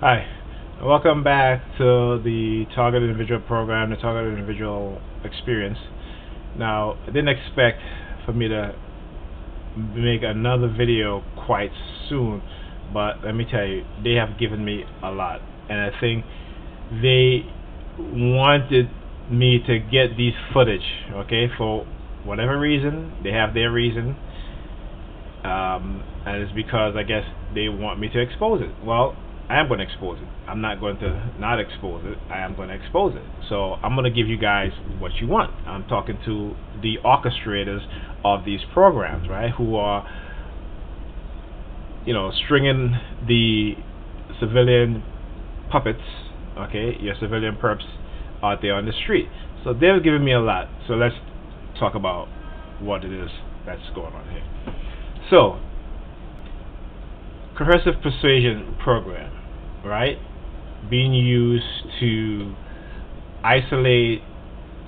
Hi, welcome back to the Target Individual program, the Target Individual experience. Now, I didn't expect for me to make another video quite soon, but let me tell you, they have given me a lot, and I think they wanted me to get these footage, okay, for whatever reason. They have their reason, and it's because I guess they want me to expose it. Well, I am going to expose it. I'm not going to not expose it. I am going to expose it. So I'm going to give you guys what you want. I'm talking to the orchestrators of these programs, right? Who are, stringing the civilian puppets, okay, your civilian perps out there on the street. So they've given me a lot. So let's talk about what it is that's going on here. So, coercive persuasion program, right? Being used to isolate,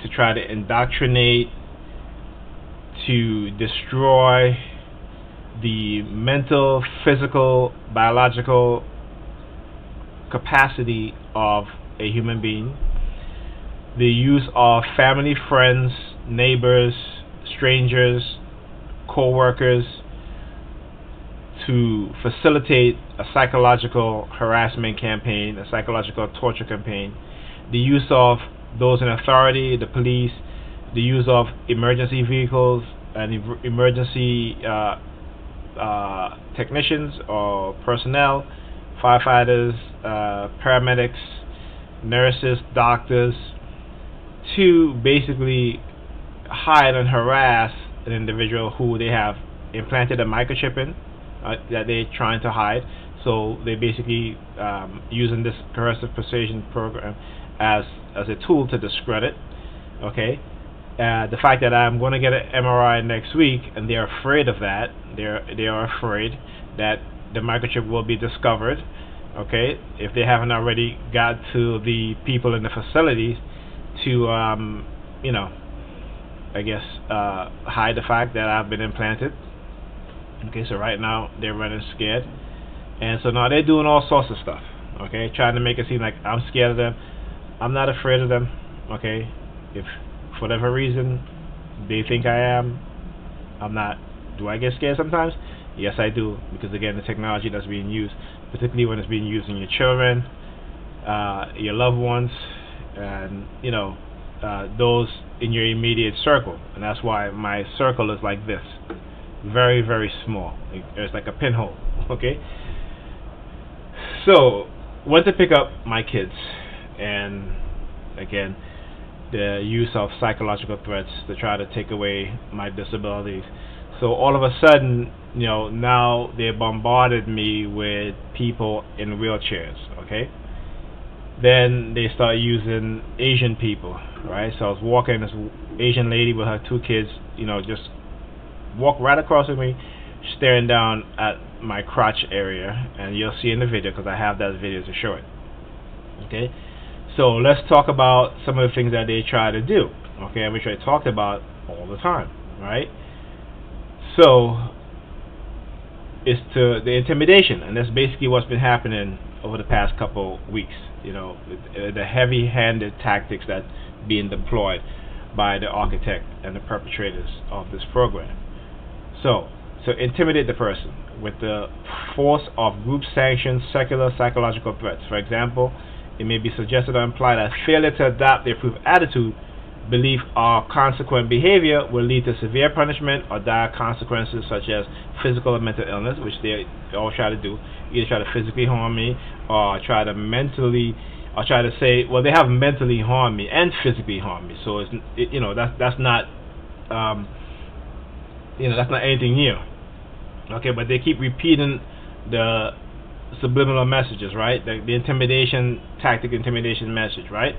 to try to indoctrinate, to destroy the mental, physical, biological capacity of a human being. The use of family, friends, neighbors, strangers, co-workers to facilitate a psychological harassment campaign, a psychological torture campaign, the use of those in authority, the police, the use of emergency vehicles and emergency technicians or personnel, firefighters, paramedics, nurses, doctors, to basically hide and harass an individual who they have implanted a microchip in, that they're trying to hide. So they basically using this coercive persuasion program as a tool to discredit. Okay, the fact that I'm going to get an MRI next week, and they're afraid of that. They are afraid that the microchip will be discovered. Okay, if they haven't already got to the people in the facilities to I guess hide the fact that I've been implanted. Okay, so right now they're running scared, and so now they're doing all sorts of stuff. Okay, trying to make it seem like I'm scared of them. I'm not afraid of them. Okay, if for whatever reason they think I am, I'm not. Do I get scared sometimes? Yes, I do, because again, the technology that's being used, particularly when it's being used in your children, your loved ones, and those in your immediate circle, and that's why my circle is like this, very very small. It's like a pinhole. Okay, so went to pick up my kids, and again, the use of psychological threats to try to take away my disabilities. So all of a sudden, now they bombarded me with people in wheelchairs. Okay, then they start using Asian people, right? So I was walking, this Asian lady with her two kids, just walk right across with me, staring down at my crotch area, and you'll see in the video because I have that video to show it. Okay, so let's talk about some of the things that they try to do. Okay, which I talked about all the time, right? So it's to the intimidation, and that's basically what's been happening over the past couple weeks. The heavy-handed tactics that being deployed by the architect and the perpetrators of this program. So intimidate the person with the force of group-sanctioned secular psychological threats. For example, it may be suggested or implied that failure to adopt the approved attitude, belief, or consequent behavior will lead to severe punishment or dire consequences such as physical or mental illness, which they all try to do. Either try to physically harm me or try to mentally, or try to say, well, they have mentally harmed me and physically harmed me. So that's not that's not anything new. Okay, but they keep repeating the subliminal messages, right? The intimidation tactic, intimidation message, right?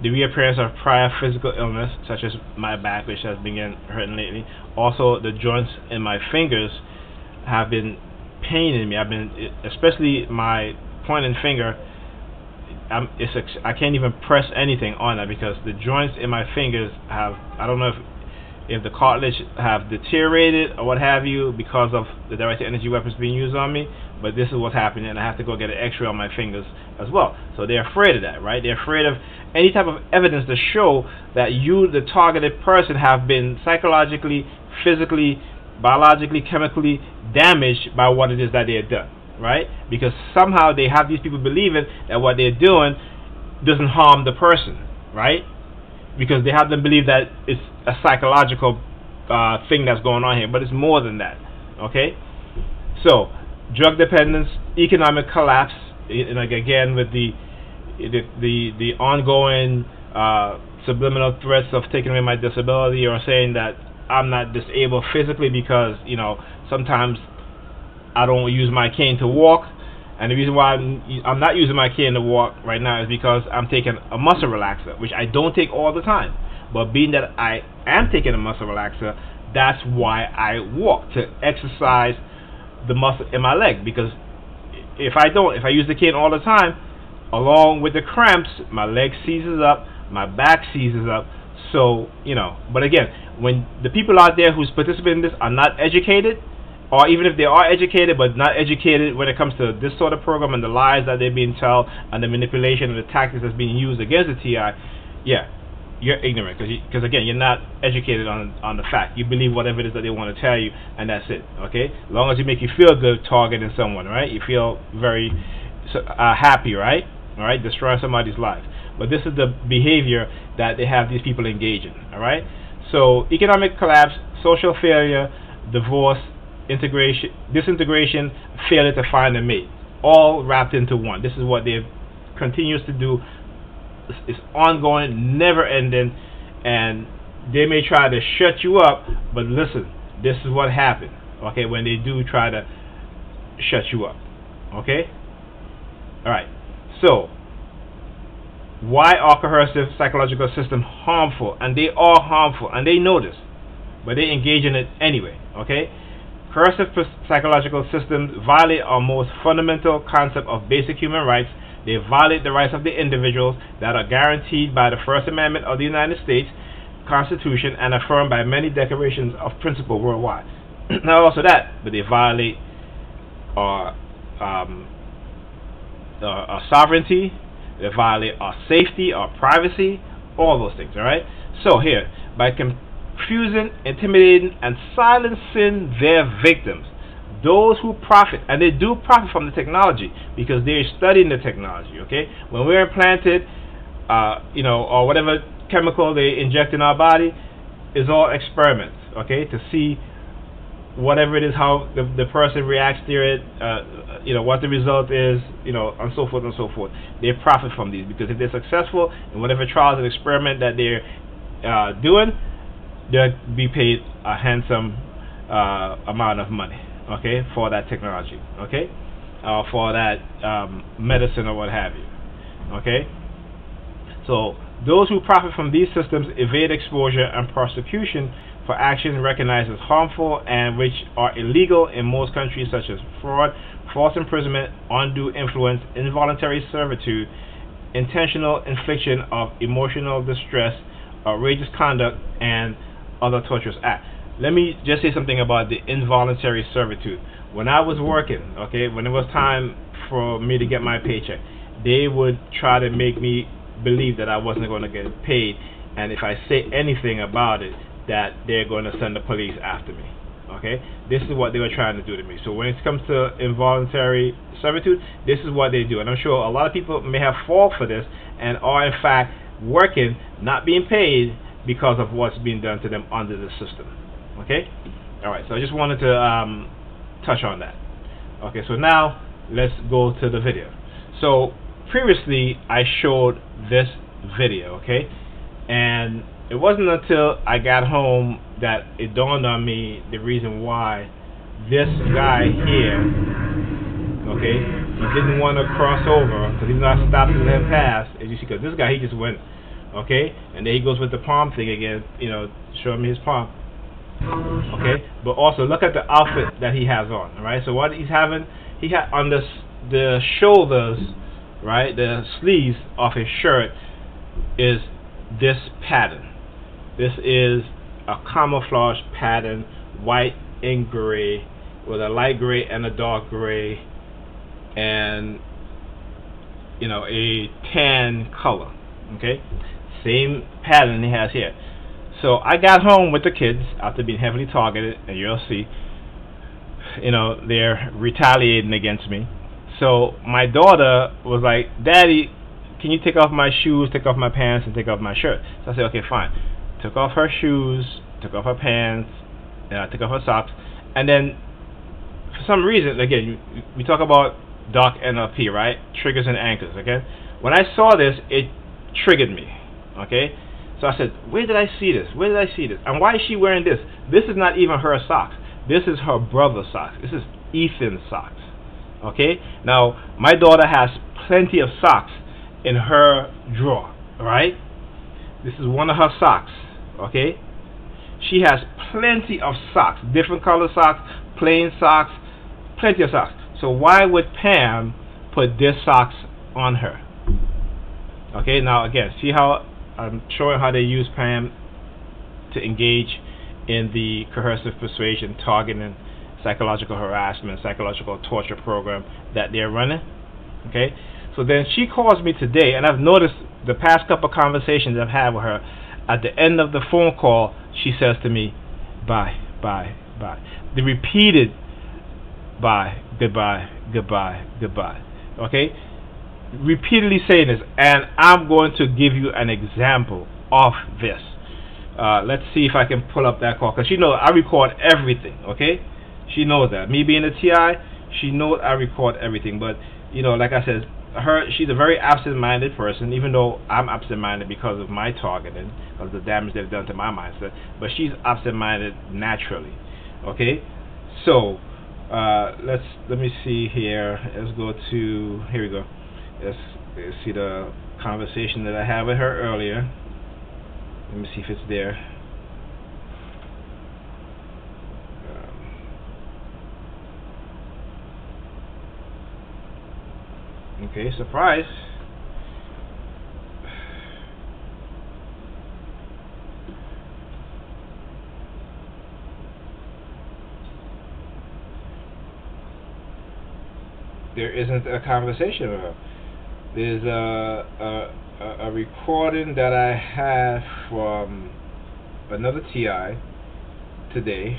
The reappearance of prior physical illness, such as my back, which has been hurting lately. Also, the joints in my fingers have been paining me. Especially my pointing finger. I can't even press anything on it because the joints in my fingers have, I don't know if the cartilage have deteriorated or what have you because of the directed energy weapons being used on me, but this is what's happening, and I have to go get an X-ray on my fingers as well. So they're afraid of that, right? They're afraid of any type of evidence to show that you, the targeted person, have been psychologically, physically, biologically, chemically damaged by what it is that they're done, right? Because somehow they have these people believing that what they're doing doesn't harm the person, right? Because they have them believe that it's a psychological thing that's going on here, but it's more than that, okay? So, drug dependence, economic collapse, like again with the ongoing subliminal threats of taking away my disability, or saying that I'm not disabled physically because sometimes I don't use my cane to walk, and the reason why I'm not using my cane to walk right now is because I'm taking a muscle relaxer, which I don't take all the time. But being that I am taking a muscle relaxer, that's why I walk, to exercise the muscle in my leg. Because if I use the cane all the time, along with the cramps, my leg seizes up, my back seizes up. So, but again, when the people out there who's participating in this are not educated, or even if they are educated but not educated when it comes to this sort of program and the lies that they're being told and the manipulation and the tactics that's being used against the TI, yeah, you're ignorant, because again, you're not educated on the fact. You believe whatever it is that they want to tell you, and that's it. Okay, as long as you make you feel good targeting someone, right? You feel very happy, right? All right, destroying somebody's life. But this is the behavior that they have these people engage in. All right, so economic collapse, social failure, divorce, disintegration, failure to find a mate, all wrapped into one. This is what they continues to do. It's ongoing, never ending, and they may try to shut you up, but listen, this is what happened, okay, when they do try to shut you up, okay? Alright, so why are coercive psychological systems harmful? And they are harmful, and they know this, but they engage in it anyway, okay? Coercive psychological systems violate our most fundamental concept of basic human rights. They violate the rights of the individuals that are guaranteed by the First Amendment of the United States Constitution and affirmed by many declarations of principle worldwide. Not also that, but they violate our sovereignty, they violate our safety, our privacy, all those things, alright? So here, by confusing, intimidating, and silencing their victims, those who profit, and they do profit from the technology because they're studying the technology, okay? When we're implanted, or whatever chemical they inject in our body, is all experiments, okay? To see whatever it is, how the person reacts to it, what the result is, and so forth and so forth. They profit from these because if they're successful in whatever trials and experiment that they're doing, they'll be paid a handsome amount of money, okay, for that technology, okay, for that medicine or what have you, okay. So those who profit from these systems evade exposure and prosecution for actions recognized as harmful and which are illegal in most countries, such as fraud, false imprisonment, undue influence, involuntary servitude, intentional infliction of emotional distress, outrageous conduct, and other torturous acts. Let me just say something about the involuntary servitude. When I was working, okay, when it was time for me to get my paycheck, they would try to make me believe that I wasn't going to get paid, and if I say anything about it, that they're going to send the police after me. Okay, this is what they were trying to do to me. So when it comes to involuntary servitude, this is what they do, and I'm sure a lot of people may have fallen for this and are in fact working, not being paid because of what's being done to them under the system. Okay, all right. So I just wanted to touch on that. Okay, so now let's go to the video. So previously I showed this video, okay, and it wasn't until I got home that it dawned on me the reason why this guy here, okay, he didn't want to cross over because he's not stopped to let him pass, as you see, because this guy, he just went, okay, and then he goes with the palm thing again, showing me his palm. Okay, but also look at the outfit that he has on. All right, so what he's having, he had on the shoulders, right, the sleeves of his shirt is this pattern. This is a camouflage pattern, white and gray, with a light gray and a dark gray and a tan color. Okay, same pattern he has here. So I got home with the kids after being heavily targeted, and you'll see, they're retaliating against me. So my daughter was like, "Daddy, can you take off my shoes, take off my pants, and take off my shirt?" So I said, "Okay, fine." Took off her shoes, took off her pants, took off her socks, and then for some reason, again, we talk about dark NLP, right? Triggers and anchors. Okay. When I saw this, it triggered me. Okay. So I said, "Where did I see this? Where did I see this? And why is she wearing this? This is not even her socks. This is her brother's socks. This is Ethan's socks." Okay. Now my daughter has plenty of socks in her drawer. All right. This is one of her socks. Okay. She has plenty of socks, different color socks, plain socks, plenty of socks. So why would Pam put this socks on her? Okay, now again, see how I'm showing how they use Pam to engage in the coercive persuasion, targeting, psychological harassment, psychological torture program that they're running. Okay, so then she calls me today, and I've noticed the past couple of conversations I've had with her. At the end of the phone call, she says to me, "Bye, bye, bye." The repeated bye, goodbye, goodbye, goodbye. Okay? Repeatedly saying this, and I'm going to give you an example of this. Let's see if I can pull up that call, because she knows I record everything. Okay? She knows that. Me being a TI, she knows I record everything. But like I said, she's a very absent-minded person, even though I'm absent-minded because of my targeting, because of the damage they've done to my mindset. But she's absent-minded naturally. Okay? So let me see here. Let's go to, here we go. Let's see the conversation that I had with her earlier. Let me see if it's there. Okay, surprise. There isn't a conversation with her. There's a recording that I have from another TI today.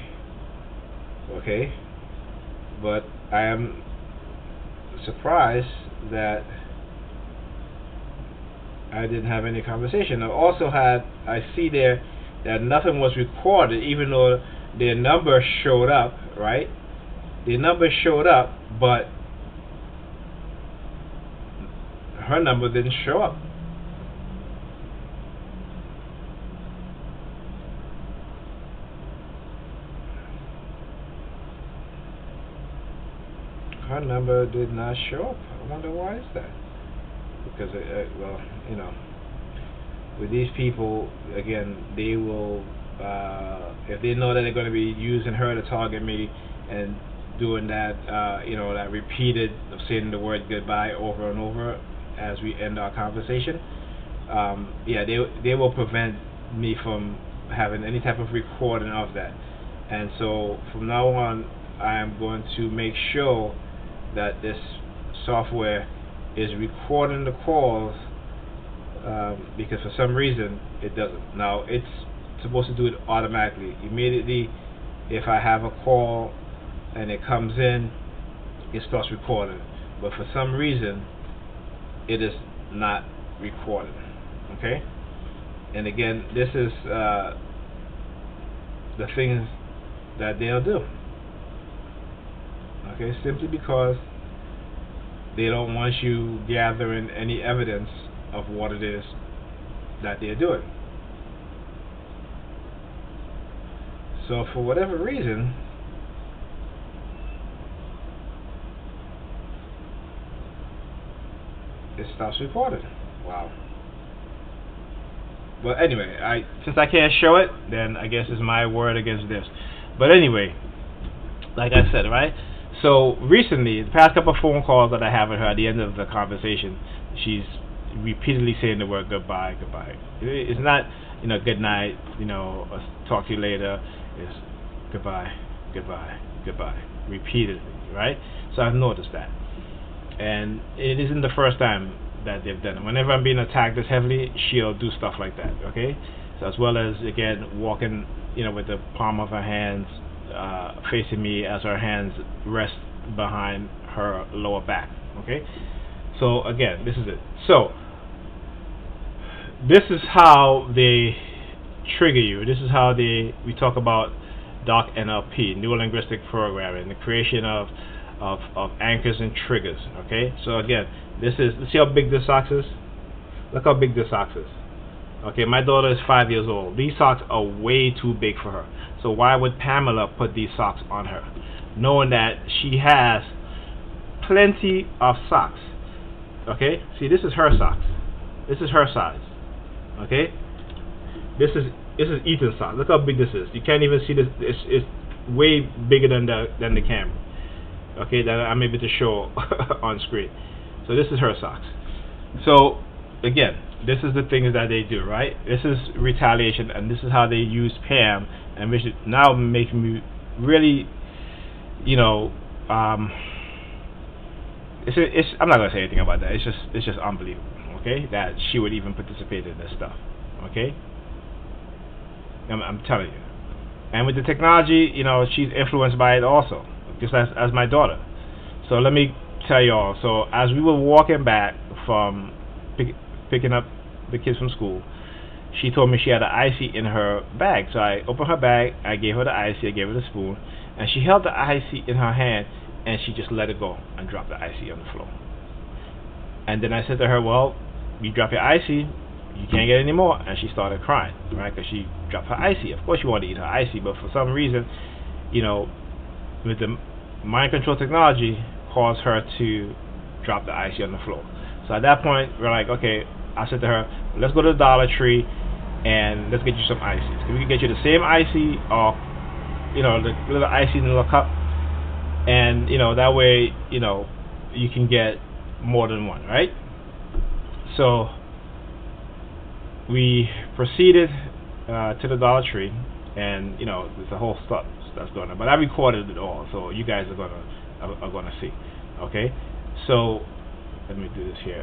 Okay, but I am surprised that I didn't have any conversation. I see there that nothing was recorded, even though their number showed up, right? The number showed up, but her number didn't show up. Her number did not show up. I wonder why is that? Because, with these people, again, they will, if they know that they're going to be using her to target me and doing that, that repeated of saying the word goodbye over and over as we end our conversation, they will prevent me from having any type of recording of that. And so from now on, I am going to make sure that this software is recording the calls, because for some reason it doesn't. Now it's supposed to do it automatically. Immediately if I have a call and it comes in, it starts recording. But for some reason it is not recording. Okay? And again, this is the things that they'll do. Okay, simply because they don't want you gathering any evidence of what it is that they're doing. So for whatever reason, it stops recording. Wow. But anyway, since I can't show it, then I guess it's my word against this. But anyway, like I said, right? So recently, the past couple of phone calls that I have with her, at the end of the conversation, she's repeatedly saying the word goodbye, goodbye. It's not, good night, I'll talk to you later. It's goodbye, goodbye, goodbye, repeatedly, right? So I've noticed that. and it isn't the first time that they've done it. Whenever I'm being attacked this heavily, she'll do stuff like that. Okay, so as well as again walking, with the palm of her hands facing me as her hands rest behind her lower back. Okay, so again, this is it. So this is how they trigger you. This is how we talk about DOC NLP, Neuro Linguistic Programming, the creation of anchors and triggers. Okay, so again, let's see how big this socks is. Look how big this socks is. Okay, my daughter is 5 years old. These socks are way too big for her. So why would Pamela put these socks on her, knowing that she has plenty of socks? Okay, see, this is her socks. This is her size. Okay, this is Ethan's sock. Look how big this is. You can't even see this. It's way bigger than the camera. Okay, that I'm able to show on screen. So this is her socks. So again, this is the things that they do, right? This is retaliation, and this is how they use Pam, and which now makes me really, it's I'm not gonna say anything about that. It's just unbelievable. Okay, that she would even participate in this stuff. Okay, I'm telling you. And with the technology, she's influenced by it also, just as my daughter. So let me tell y'all. So as we were walking back from picking up the kids from school, she told me she had an icy in her bag. So I opened her bag, I gave her the icy, I gave her the spoon, and she held the icy in her hand, and she just let it go and dropped the icy on the floor. And then I said to her, well, you drop your icy, you can't get any more. And she started crying, right? Because she dropped her icy. Of course she wanted to eat her icy, but for some reason, with the mind control technology, caused her to drop the icy on the floor. So at that point, we're like, okay, I said to her, let's go to the Dollar Tree and let's get you some icy. So we can get you the same icy, or the little icy in the little cup, and that way you can get more than one, right? So we proceeded to the Dollar Tree, and there's a whole stuff that's going on. But I recorded it all, so you guys are gonna see. Okay, so let me do this here.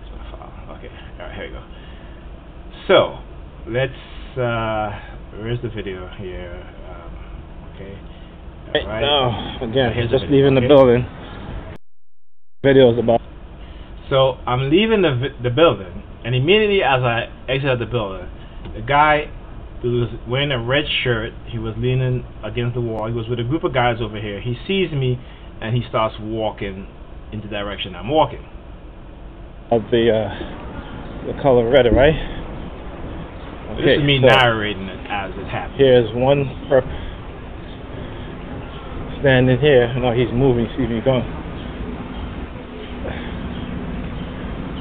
It's my file. Okay, all right, here we go. So let's. Where's the video here? Okay. All right. Now again, here's just leaving the building. Videos about. So I'm leaving the building, and immediately as I exited the building, the guy who was wearing a red shirt, he was leaning against the wall. He was with a group of guys over here. He sees me, and he starts walking in the direction I'm walking. Of the color red, right? Okay, this is me narrating it as it happened. Here's one standing here. No, he's moving. See me going.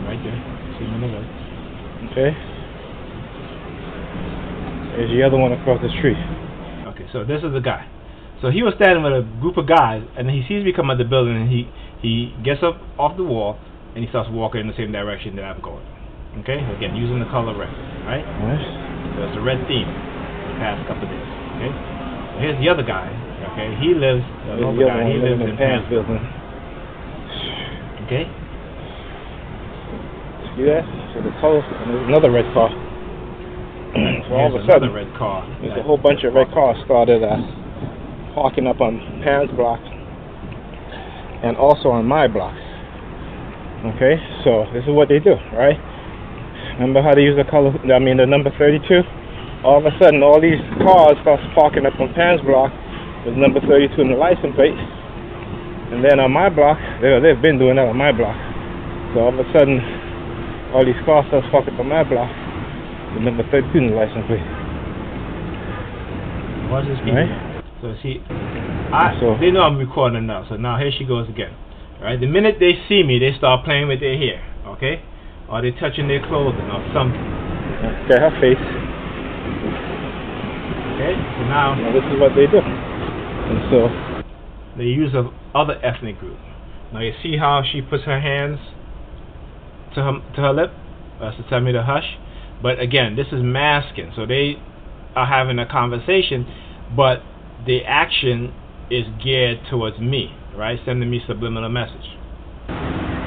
Right there. See him on the left. Okay. There's the other one across the street. Okay, so this is the guy. So he was standing with a group of guys, and he sees me come out the building, and he gets up off the wall, and he starts walking in the same direction that I'm going. Okay, again, using the color red, right? So it's a red theme the past couple of days. Okay, so here's the other guy. Okay, he lives in Pam's building. Okay. See that? So the color, and there's another red car. So all of a sudden, red car. There's a whole bunch of red cars started parking up on Pam's block and also on my block. Okay, so this is what they do, right? Remember how they use the number 32? All of a sudden, all these cars start parking up on Pam's block with number 32 in the license plate. And then on my block, they've been doing that on my block. So all of a sudden, all these cars start parking up on my block with number 32 in the license plate. Watch this video. Right? So see, they know I'm recording now. So now here she goes again. Right? The minute they see me, they start playing with their hair. Okay? Or they touching their clothing or something. Okay, her face. Okay? So now this is what they do. And so they use of other ethnic group. Now you see how she puts her hands to her lip to tell me to hush. But again, this is masking. So they are having a conversation, but the action is geared towards me. right? Sending me subliminal message.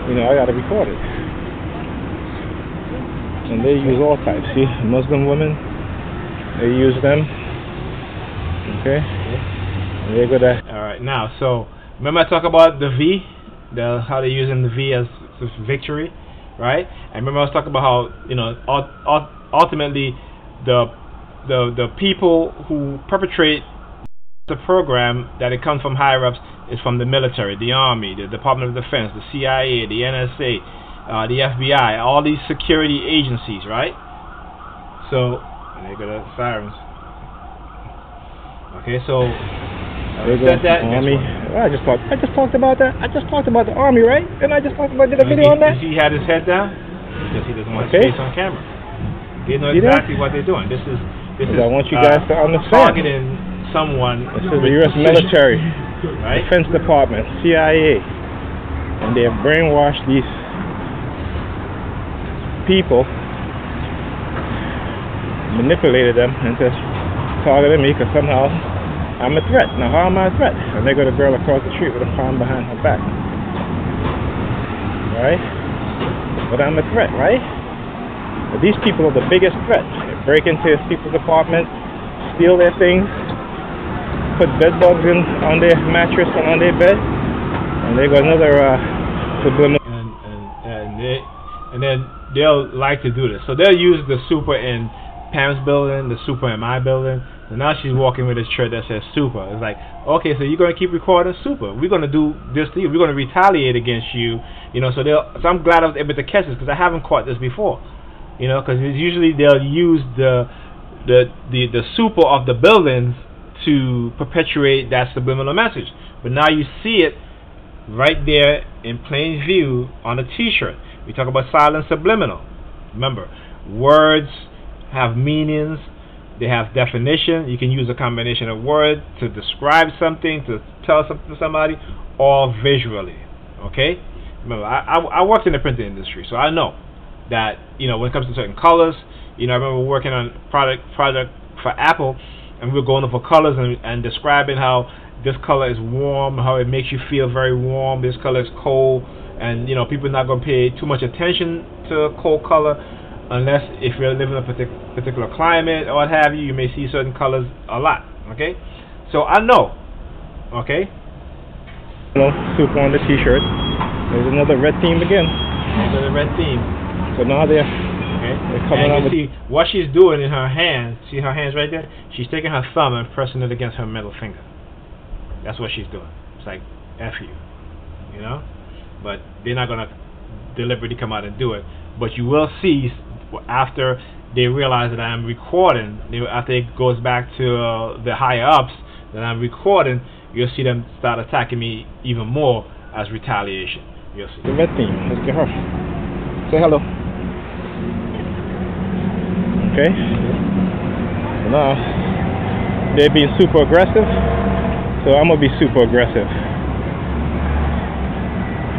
You know, I gotta record it. And they use all types. See, Muslim women, they use them. Okay? And they're good at. Alright, now, so, remember I talked about the V? How they're using the V as victory, right? And remember I was talking about how, you know, ultimately the people who perpetrate the program, that it comes from higher ups, is from the military, the Army, the Department of Defense, the CIA, the NSA, the FBI, all these security agencies, right? So, there go the sirens. Okay, so said that. Army. I just talked about that. I just talked about the Army, right? And I just talked about did a video on that. He had his head down because he doesn't want his face on camera. They know exactly what they're doing. This is. I want you guys to understand. Targeting someone. This is the U.S. military, right? Defense Department, CIA, and they have brainwashed these people, manipulated them into targeting me because somehow I'm a threat. Now, how am I a threat? And they got a girl across the street with a farm behind her back, right? But I'm a threat, right? But these people are the biggest threat. They break into people's apartments, steal their things, put bed bugs on their mattress and on their bed, and they got another subliminal. And then they'll like to do this. So they'll use the super in Pam's building, the super in my building. And now she's walking with this shirt that says super. It's like, okay, so you're going to keep recording super. We're going to do this to you. We're going to retaliate against you. You know, so I'm glad I was able to catch this because I haven't caught this before. You know, because usually they'll use the super of the buildings to perpetuate that subliminal message. But now you see it right there in plain view on a t-shirt. We talk about silent subliminal. Remember, words have meanings, they have definition. You can use a combination of words to describe something, to tell something to somebody, or visually. Okay? Remember, I worked in the printing industry, so I know that, you know, when it comes to certain colors, you know, I remember working on a project for Apple, and we were going over colors and describing how this color is warm, how it makes you feel very warm, this color is cold, and, you know, people are not going to pay too much attention to a cold color unless if you're living in a particular climate or what have you. You may see certain colors a lot, okay? So I know, okay? Super on the t-shirt. There's another red team again. Another red team. So now they're coming and you see what she's doing in her hands. See her hands right there? She's taking her thumb and pressing it against her middle finger. That's what she's doing. It's like, F you. You know? But they're not going to deliberately come out and do it. But you will see after they realize that I'm recording, after it goes back to the higher ups that I'm recording, you'll see them start attacking me even more as retaliation. You'll see. The red team. Let's get her. Say hello. Okay. So now they're being super aggressive, so I'm gonna be super aggressive.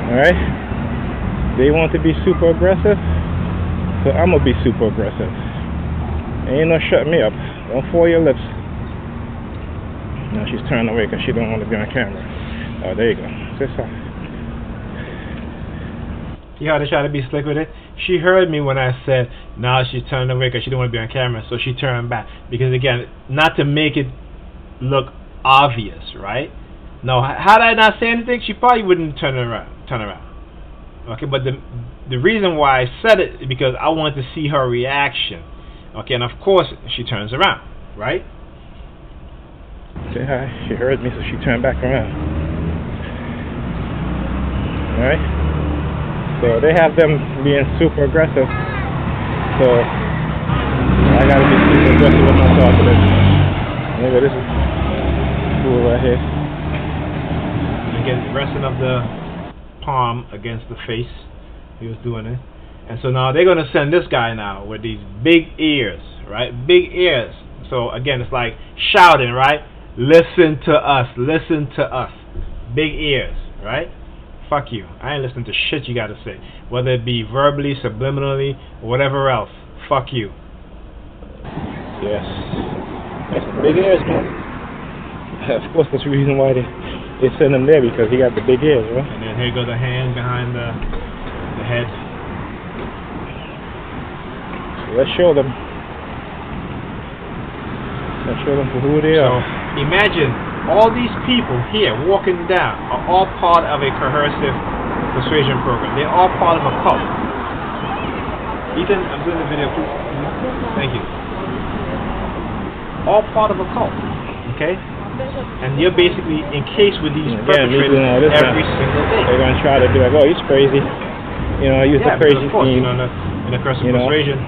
Alright? They want to be super aggressive, so I'm gonna be super aggressive. Ain't no shutting me up. Don't foil your lips. Now she's turning away because she don't want to be on camera. Oh, there you go. See how they try to be slick with it? She heard me when I said, now she's turning away because she don't want to be on camera, so she turned back. Because again, not to make it look obvious, right? No, had I not said anything, she probably wouldn't turn around. Okay, but the reason why I said it is because I wanted to see her reaction. Okay, and of course she turns around, right? Say hi. She heard me, so she turned back around. Alright? So they have them being super aggressive. So I gotta be super aggressive with my talkative. Maybe this is cool right here. Again, resting of the palm against the face. He was doing it. And so now they're gonna send this guy now with these big ears, right? Big ears. So again, it's like shouting, right? Listen to us, listen to us. Big ears, right? Fuck you. I ain't listening to shit you gotta say. Whether it be verbally, subliminally, or whatever else. Fuck you. Yes. That's the big ears, man. Of course, that's the reason why they they send him there because he got the big ears, right? And then here goes the hand behind the head. So let's show them. Let's show them for who they are. So imagine all these people here walking down are all part of a coercive persuasion program. They're all part of a cult. Ethan, I'm doing the video, please. Thank you. All part of a cult. Okay? And you're basically encased with these perpetrators every single day. They're going to try to be like, oh, he's crazy. You know, use the crazy course, scheme. In a coercive persuasion,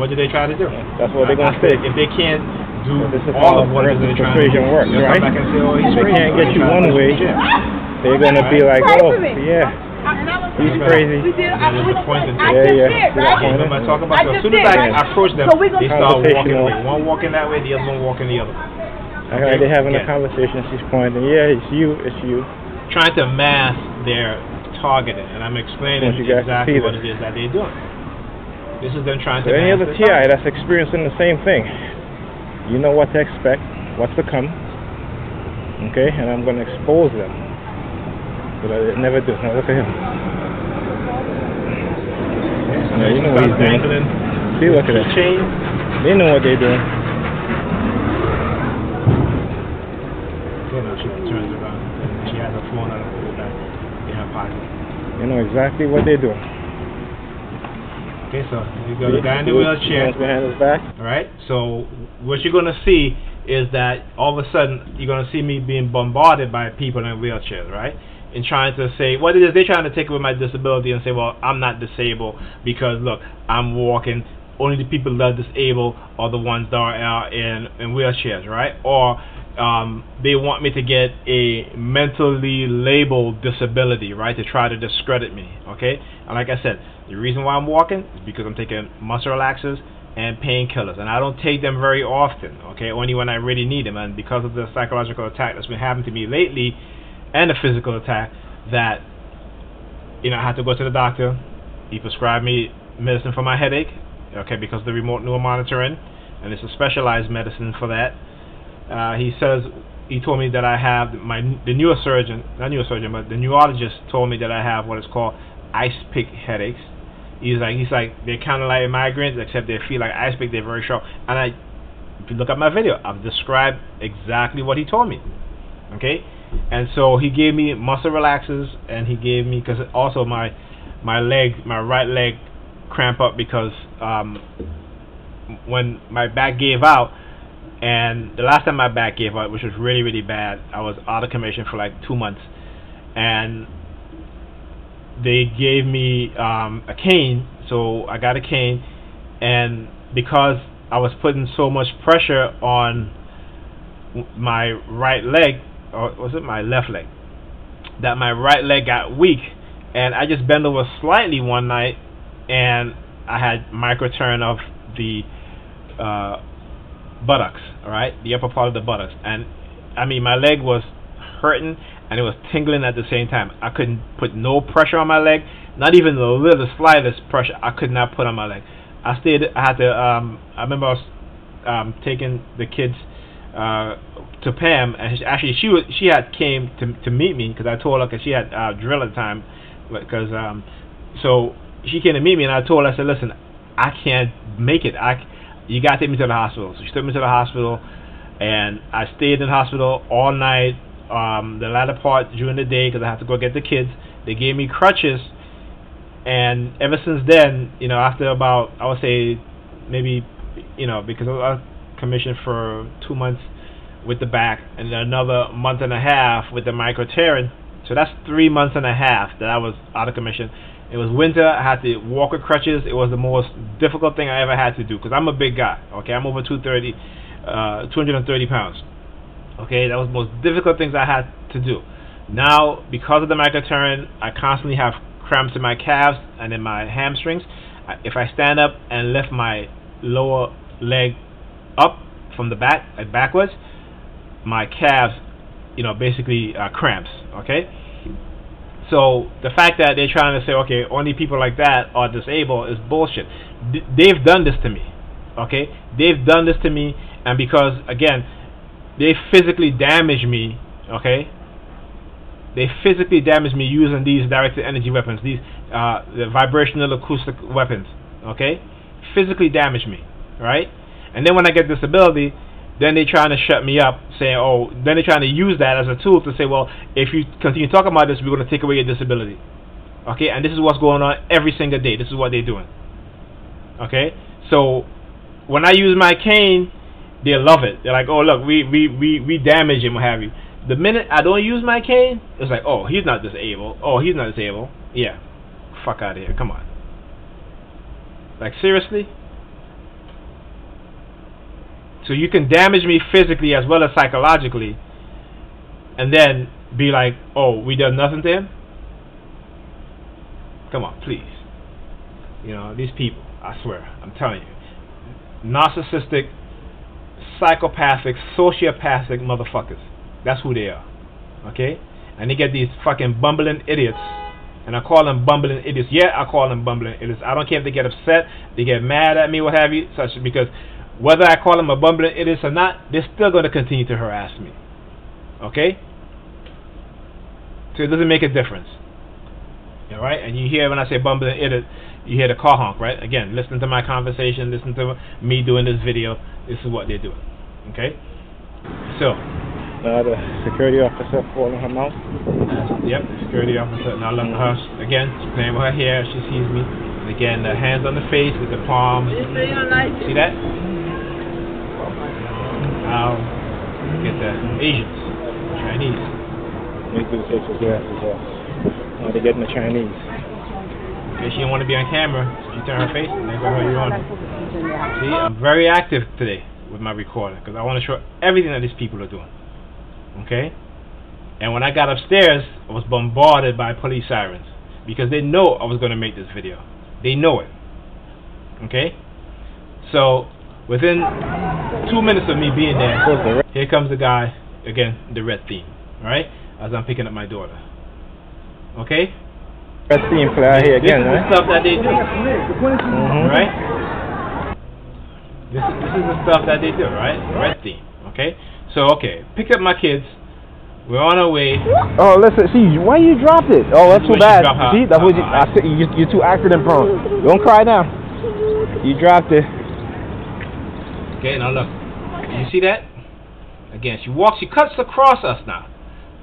what do they try to do? That's what they're going to say. If they can't do this is all how of what it is they're trying to do, works, right? Come back and say, oh, he's they crazy. Can't get you one way. They're going to be like, oh, yeah, he's crazy. There's the point. Remember I talk about as soon as I approach them, they start walking away. One walking that way, the other one walking the other. Okay, they're having a conversation. She's pointing. Yeah, it's you. Trying to mask their targeting, and I'm explaining exactly what it is that they're doing. This is them trying to. Any other TI that's experiencing the same thing, you know what to expect, what's to come. Okay, and I'm going to expose them, but I never do. Now look at him. Now, you know what he's doing. See, look at that. They know what they're doing. She turns around and she has her phone out of in her pocket. You know exactly what they're doing. Okay, so you got the guy in the wheelchair. Hands behind his back. Alright, so what you're going to see is that all of a sudden you're going to see me being bombarded by people in wheelchairs, right? And trying to say, what it is, they're trying to take away my disability and say, well, I'm not disabled because, look, I'm walking. Only the people that are disabled are the ones that are in wheelchairs, right? Or they want me to get a mentally labeled disability, right, to try to discredit me, okay? And like I said, the reason why I'm walking is because I'm taking muscle relaxers and painkillers, and I don't take them very often, okay, only when I really need them. And because of the psychological attack that's been happening to me lately, and the physical attack, that, you know, I had to go to the doctor. He prescribed me medicine for my headache, okay, because of the remote neuromonitoring, and it's a specialized medicine for that. He told me that I have the neurologist told me that I have what is called ice pick headaches. He's like they're kind of like migraines, except they feel like ice pick. They're very sharp. And if you look at my video, I've described exactly what he told me. Okay, and so he gave me muscle relaxers, and he gave me, because also my right leg cramp up because when my back gave out. And the last time my back gave out, which was really, really bad, I was out of commission for like 2 months. And they gave me a cane, so I got a cane. And because I was putting so much pressure on my right leg, or was it my left leg, that my right leg got weak. And I just bent over slightly one night, and I had microturn of the buttocks, alright, the upper part of the buttocks, and I mean my leg was hurting and it was tingling at the same time. I couldn't put no pressure on my leg, not even the slightest pressure I could not put on my leg. I had to I remember I was taking the kids to Pam, and she had came to meet me, because I told her, because she had drill at the time, because so she came to meet me, and I told her, I said, listen, I can't make it. You got to take me to the hospital. So she took me to the hospital, and I stayed in the hospital all night, the latter part during the day, because I had to go get the kids. They gave me crutches, and ever since then, you know, after about, I would say, maybe, you know, because I was commissioned for 2 months with the back, and another month and a half with the microtearing. So that's 3 months and a half that I was out of commission. It was winter. I had to walk with crutches. It was the most difficult thing I ever had to do, because I'm a big guy. Okay, I'm over 230 pounds. Okay, that was the most difficult things I had to do. Now, because of the microturn, I constantly have cramps in my calves and in my hamstrings. If I stand up and lift my lower leg up from the back, backwards, my calves, you know, basically cramps. Okay. So the fact that they're trying to say, okay, only people like that are disabled is bullshit. They've done this to me, okay? They've done this to me, and because, again, they physically damaged me, okay? They physically damage me using these directed energy weapons, these the vibrational acoustic weapons. Okay, physically damage me, right? And then when I get disability, then they're trying to shut me up, saying, oh, then they're trying to use that as a tool to say, well, if you continue talking about this, we're going to take away your disability. Okay, and this is what's going on every single day. This is what they're doing. Okay, so when I use my cane, they love it. They're like, oh, look, we damage him, what have you. The minute I don't use my cane, it's like, oh, he's not disabled. Oh, he's not disabled. Yeah, fuck out of here. Come on. Like, seriously? So you can damage me physically as well as psychologically, and then be like, oh, we done nothing to him? Come on, please. You know, these people, I swear, I'm telling you, narcissistic, psychopathic, sociopathic motherfuckers. That's who they are. Okay? And they get these fucking bumbling idiots, and I call them bumbling idiots. Yeah, I call them bumbling idiots. I don't care if they get upset, they get mad at me, what have you, such, because whether I call them a bumbling idiot or not, they're still going to continue to harass me. Okay? So it doesn't make a difference. Alright? And you hear when I say bumbling idiot, you hear the car honk, right? Again, listen to my conversation, listen to me doing this video. This is what they're doing. Okay? So. The security officer falling her mouth. Yep, security officer. Now look at her. Again, she's playing with her hair. She sees me. And again, the hands on the face with the palm. See that? Now, get the Asians, Chinese. They do take his glasses off. Now they're getting the Chinese. Okay, she don't want to be on camera. She turn her face and they go, you on. See, I'm very active today with my recording because I want to show everything that these people are doing. Okay? And when I got upstairs, I was bombarded by police sirens because they know I was going to make this video. They know it. Okay? So, within 2 minutes of me being there, here comes the guy, again, the red theme, right? As I'm picking up my daughter. Okay? Red theme play out here again, right? This is the stuff that they do. Right? This is the stuff that they do, right? Red theme. Okay? So, okay, pick up my kids. We're on our way. Oh, listen, see, why you dropped it? Oh, that's too bad. See, that's what you're too accident prone. Don't cry now. You dropped it. Okay, now look. You see that? Again, she cuts across us now.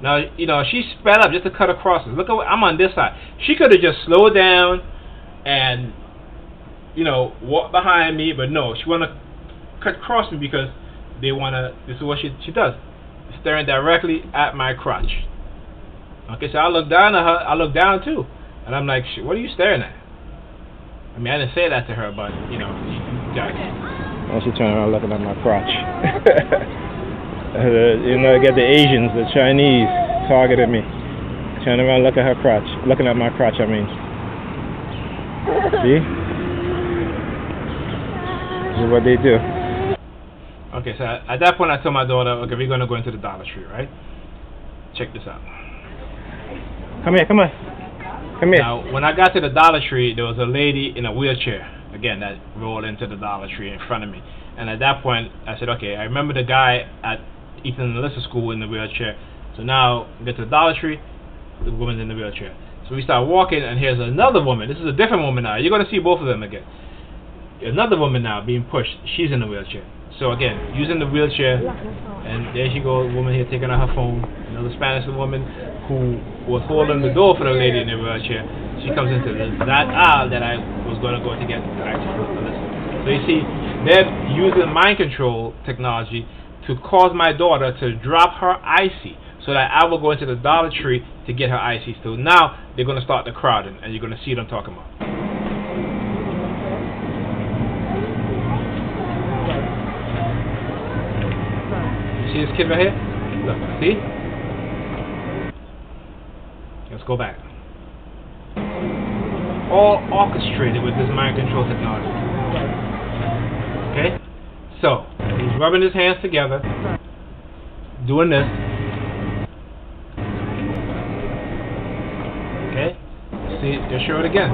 Now, you know, she sped up just to cut across us. Look, I'm on this side. She could have just slowed down and, you know, walk behind me, but no, she want to cut across me because they want to, this is what she does. Staring directly at my crotch. Okay, so I look down at her, I look down too. And I'm like, what are you staring at? I mean, I didn't say that to her, but, you know, you guys. And she turned around looking at my crotch. You know, get the Asians, the Chinese targeted me. Turn around, look at her crotch. Looking at my crotch, I mean. See? This is what they do. Okay, so at that point I told my daughter, okay, we're going to go into the Dollar Tree, right? Check this out. Come here, come on. Come here. Now, when I got to the Dollar Tree, there was a lady in a wheelchair, again, that rolled into the Dollar Tree in front of me. And at that point, I said, okay, I remember the guy at Ethan and Alyssa school in the wheelchair. So now, we get to the Dollar Tree, the woman's in the wheelchair. So we start walking, and here's another woman. This is a different woman now. You're going to see both of them again. Another woman now being pushed. She's in the wheelchair. So again, using the wheelchair, and there she goes, a woman here taking out her phone. Another Spanish woman who was holding the door for the lady in the wheelchair. She comes into that aisle that I was going to go to get access to Alyssa. So you see, they're using mind control technology to cause my daughter to drop her icy so that I will go into the Dollar Tree to get her icy. So now they're going to start the crowding, and you're going to see what I'm talking about. See this kid right here? Look, see? Let's go back. All orchestrated with this mind control technology. Okay? So, he's rubbing his hands together, doing this. Okay? See, just show it again.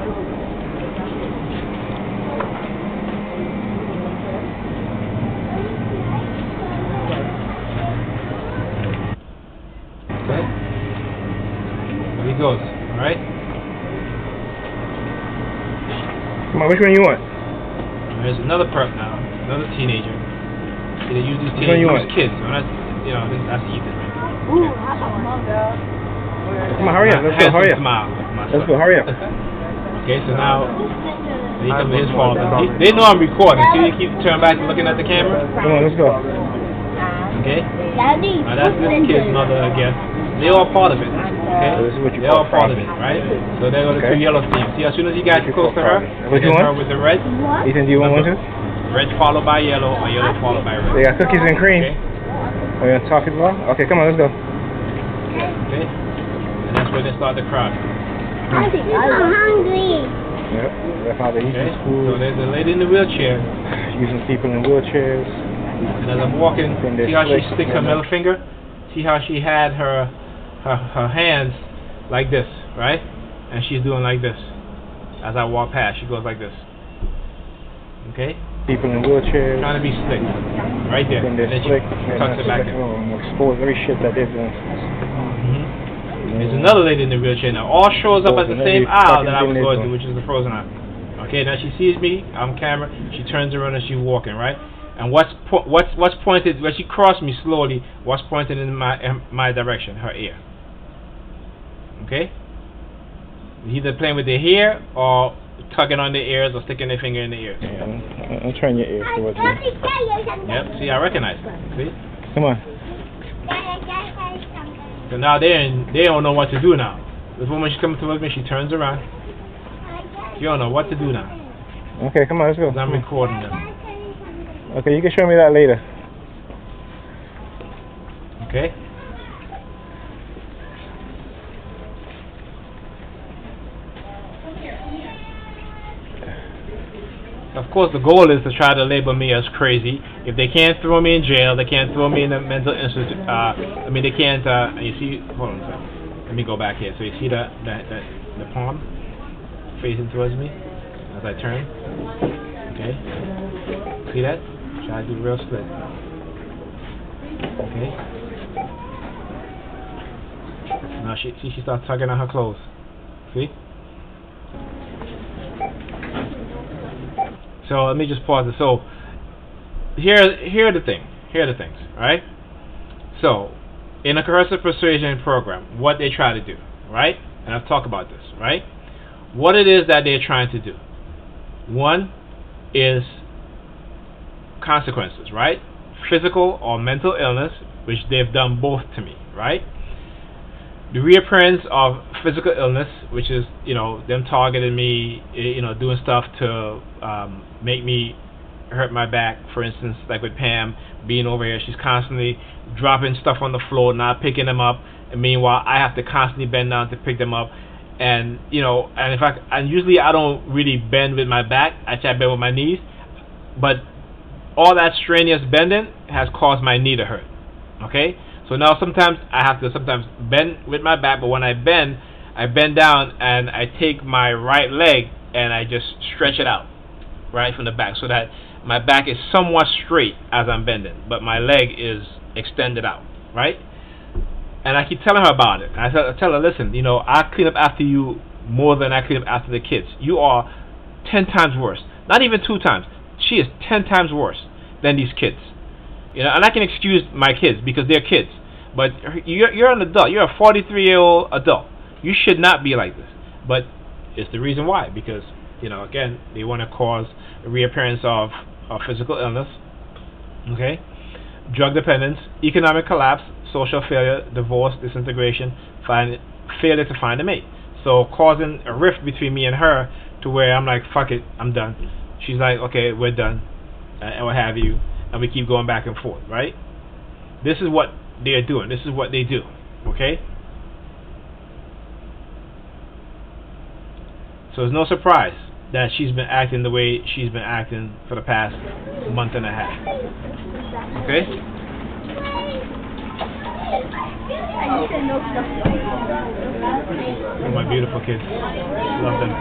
Come on, which one you want? There's another perp now, another teenager. They use these kids. So that's, that's Ethan. Ooh, Come on, hurry up. Let's go. Hurry up. Let's go. Hurry up. Okay, so now he comes to his father. They know I'm recording. See, they keep turning back and looking at the camera. Come on, let's go. Okay. Now that's this kid's mother, I guess. They're all part of it. Okay. So this is what you they're all part of it, right? So there go the two yellow themes. See, as soon as you got close to her, what you want? her with the red. Ethan, do you want one too? Red followed by yellow, or yellow followed by red. They got cookies and cream. Okay. Oh, you want to talk as well? Okay, come on, let's go. Okay. And that's where they start the crowd. I'm hungry. Yep, that's how they eat in school. So there's a lady in the wheelchair. Using people in wheelchairs. And as I'm walking, see how she sticks her middle finger? See how she had her hands like this, right? And she's doing like this. As I walk past, she goes like this. Okay? People in wheelchairs. Trying to be slick. Right there. And then she tucks it back in. Expose every shit that they're doing. There's another lady in the wheelchair now. All shows up at the same aisle that I was going to, which is the frozen aisle. Okay, now she sees me, I'm camera, she turns around and she's walking, right? And what's pointed, when she crossed me slowly, what's pointed in my direction? Her ear. Okay? Either playing with their hair or tugging on their ears or sticking their finger in the ears. Yeah, I'm turning your ears towards me. Yep, see, I recognize that. See? Come on. So now they don't know what to do now. This woman, she comes towards me, she turns around. You don't know what to do now. Okay, come on, let's go. I'm recording them. Okay, you can show me that later. Okay? Of course, the goal is to try to label me as crazy. If they can't throw me in jail, they can't throw me in a mental institute. They can't. You see? Hold on a second. Let me go back here. So you see the palm facing towards me as I turn. Okay. See that? Try to do real split. Okay. Now she starts tugging on her clothes. See? So let me just pause it. So here are the things. Right? So in a coercive persuasion program, what they try to do, right? And I've talked about this, right? What it is that they're trying to do. One is consequences, right? Physical or mental illness, which they've done both to me, right? The reappearance of physical illness, which is, them targeting me, doing stuff to make me hurt my back. For instance, like with Pam being over here, she's constantly dropping stuff on the floor, not picking them up, and meanwhile I have to constantly bend down to pick them up. And usually I don't really bend with my back. Actually, I bend with my knees, but all that strenuous bending has caused my knee to hurt. Okay, so now sometimes I have to bend with my back, but when I bend down and I take my right leg and I just stretch it out right from the back, so that my back is somewhat straight as I'm bending, but my leg is extended out, right? And I keep telling her about it. I tell her, listen, I clean up after you more than I clean up after the kids. You are 10 times worse. Not even 2 times. She is 10 times worse than these kids. And I can excuse my kids because they're kids. But you're an adult. You're a 43-year-old adult. You should not be like this. But it's the reason why. Because, again, they want to cause a reappearance of physical illness. Okay? Drug dependence, economic collapse, social failure, divorce, disintegration, failure to find a mate. So causing a rift between me and her to where I'm like, fuck it, I'm done. She's like, okay, we're done, and what have you, and we keep going back and forth, right? This is what they're doing. This is what they do, okay? So it's no surprise that she's been acting the way she's been acting for the past month and a half. Okay? Oh, my beautiful kids. Love them.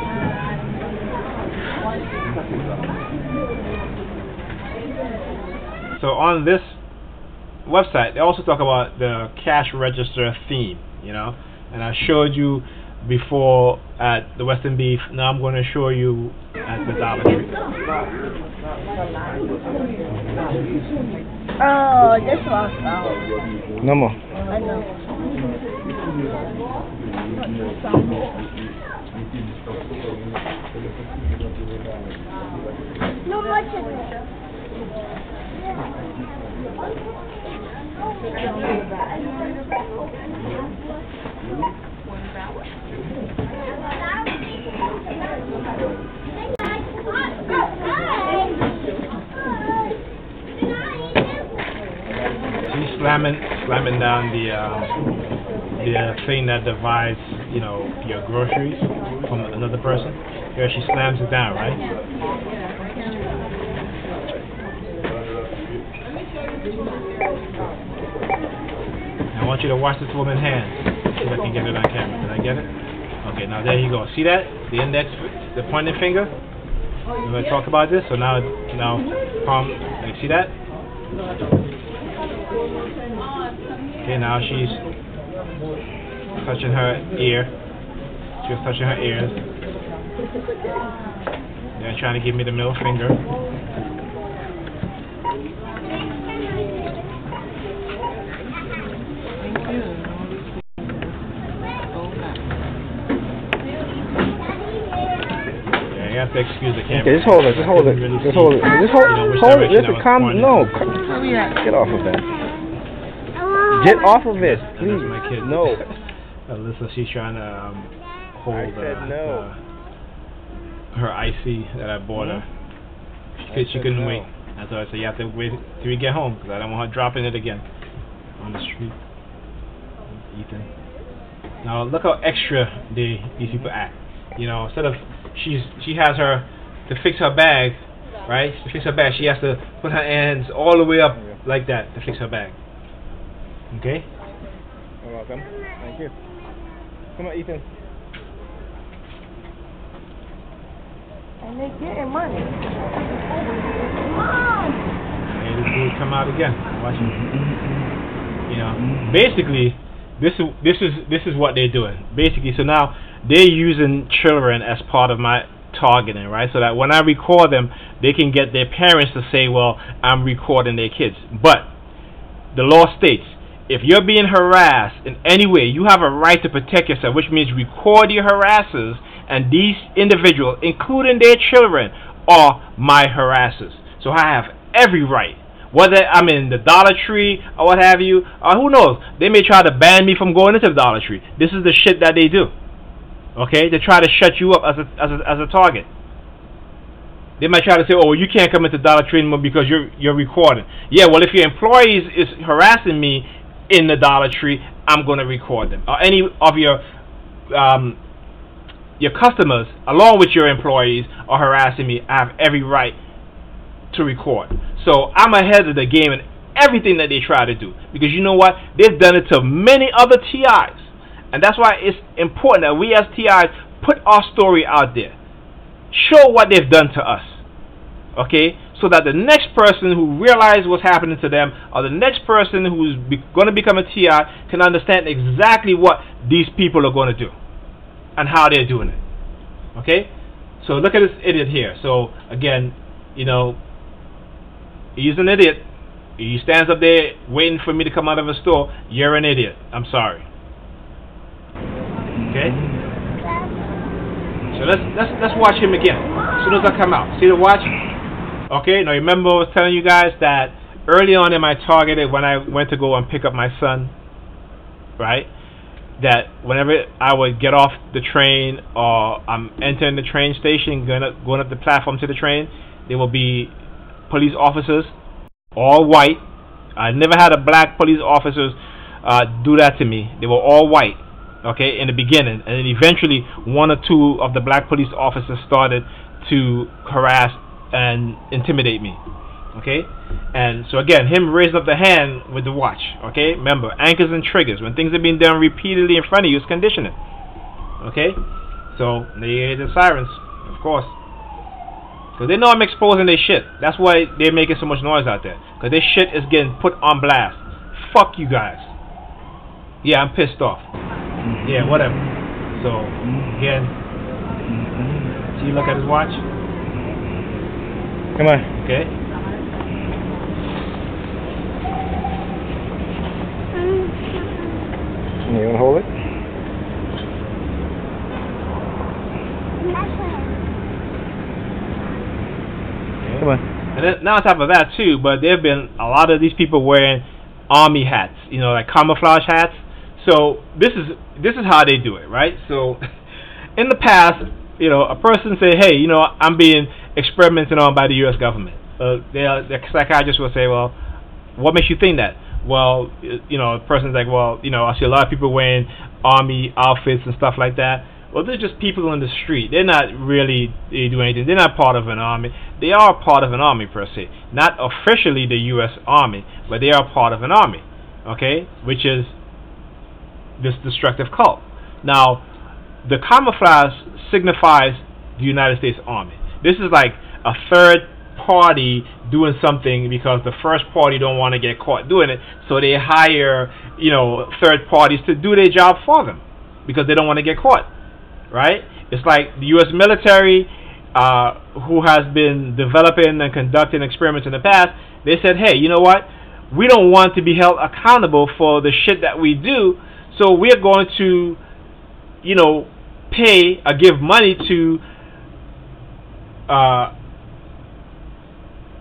So on this website, they also talk about the cash register theme, and I showed you before at the Western Beef. Now I'm going to show you at the Dollar Tree. Oh, this one's out. No more. I know. No more chicken. She's slamming down the thing that divides, you know, your groceries from another person. Here she slams it down, right? I want you to watch this woman's hand. See if I can get it on camera. Did I get it? Okay, now there you go. See that? The index, the pointing finger. We're going to talk about this. So now, palm. Like, see that? Okay, now she's touching her ear. She was touching her ears. They're trying to give me the middle finger. You have to excuse the camera. Okay, just hold it. Just hold it. Just hold it. Just hold it. Listen, calm. No. Get off of that. Get off of it, please. My kid. No. Alyssa, she's trying to hold I said no. her icy that I bought her. She couldn't wait. That's why I said you have to wait till we get home because I don't want her dropping it again on the street. Ethan. Now look how extra these people act. You know, instead of she has her to fix her bag, right? To fix her bag, she has to put her hands all the way up like that to fix her bag. Okay? You're welcome. Thank you. Come on, Ethan. And they're getting money. Hey, this dude come out again. Watch him. You know, basically, this is what they're doing. Basically, so now they're using children as part of my targeting, right? So that when I record them, they can get their parents to say, well, I'm recording their kids. But the law states, if you're being harassed in any way, you have a right to protect yourself, which means record your harassers, and these individuals, including their children, are my harassers. So I have every right. Whether I'm in the Dollar Tree or what have you, or who knows, they may try to ban me from going into the Dollar Tree. This is the shit that they do. Okay, they try to shut you up as a target. They might try to say, "Oh, well, you can't come into Dollar Tree anymore because you're recording." Yeah, well, if your employees is harassing me in the Dollar Tree, I'm going to record them. Or any of your customers, along with your employees, are harassing me. I have every right to record. So I'm ahead of the game in everything that they try to do. Because you know what? They've done it to many other TIs. And that's why it's important that we as TIs put our story out there. Show what they've done to us. Okay? So that the next person who realizes what's happening to them, or the next person who's going to become a TI, can understand exactly what these people are going to do. And how they're doing it. Okay? So look at this idiot here. So again, you know, he's an idiot. He stands up there waiting for me to come out of a store. You're an idiot. I'm sorry. Okay? So let's watch him again. As soon as I come out. See the watch? Okay, now remember I was telling you guys that early on in my targeted, when I went to go and pick up my son, right? That whenever I would get off the train or I'm entering the train station, going up the platform to the train, there will be police officers, all white. I never had a black police officers do that to me. They were all white, okay, in the beginning. And then eventually one or two of the black police officers started to harass and intimidate me, okay? And so again, him raising up the hand with the watch, okay? Remember, anchors and triggers. When things are being done repeatedly in front of you, it's conditioning, okay? So they hear the sirens, of course. Because they know I'm exposing their shit. That's why they're making so much noise out there. Because their shit is getting put on blast. Fuck you guys. Yeah, I'm pissed off. Yeah, whatever. So again, see, you look at his watch. Come on. Okay. You want to hold it? Okay. Come on. And then, now on top of that too, but there have been a lot of these people wearing army hats, you know, like camouflage hats. So this is how they do it, right? So in the past, you know, a person say, hey, you know, I'm being experimented on by the U.S. government. The psychiatrist will say, well, what makes you think that? Well, you know, the person's like, well, you know, I see a lot of people wearing army outfits and stuff like that. Well, they're just people on the street. They're not really doing anything. They're not part of an army. They are part of an army per se. Not officially the U.S. Army, but they are part of an army, okay, which is this destructive cult. Now, the camouflage signifies the United States Army. This is like a third party doing something because the first party don't want to get caught doing it, so they hire, you know, third parties to do their job for them because they don't want to get caught, right? It's like the U.S. military, who has been developing and conducting experiments in the past. They said, hey, you know what? We don't want to be held accountable for the shit that we do, so we're going to, you know, pay or give money to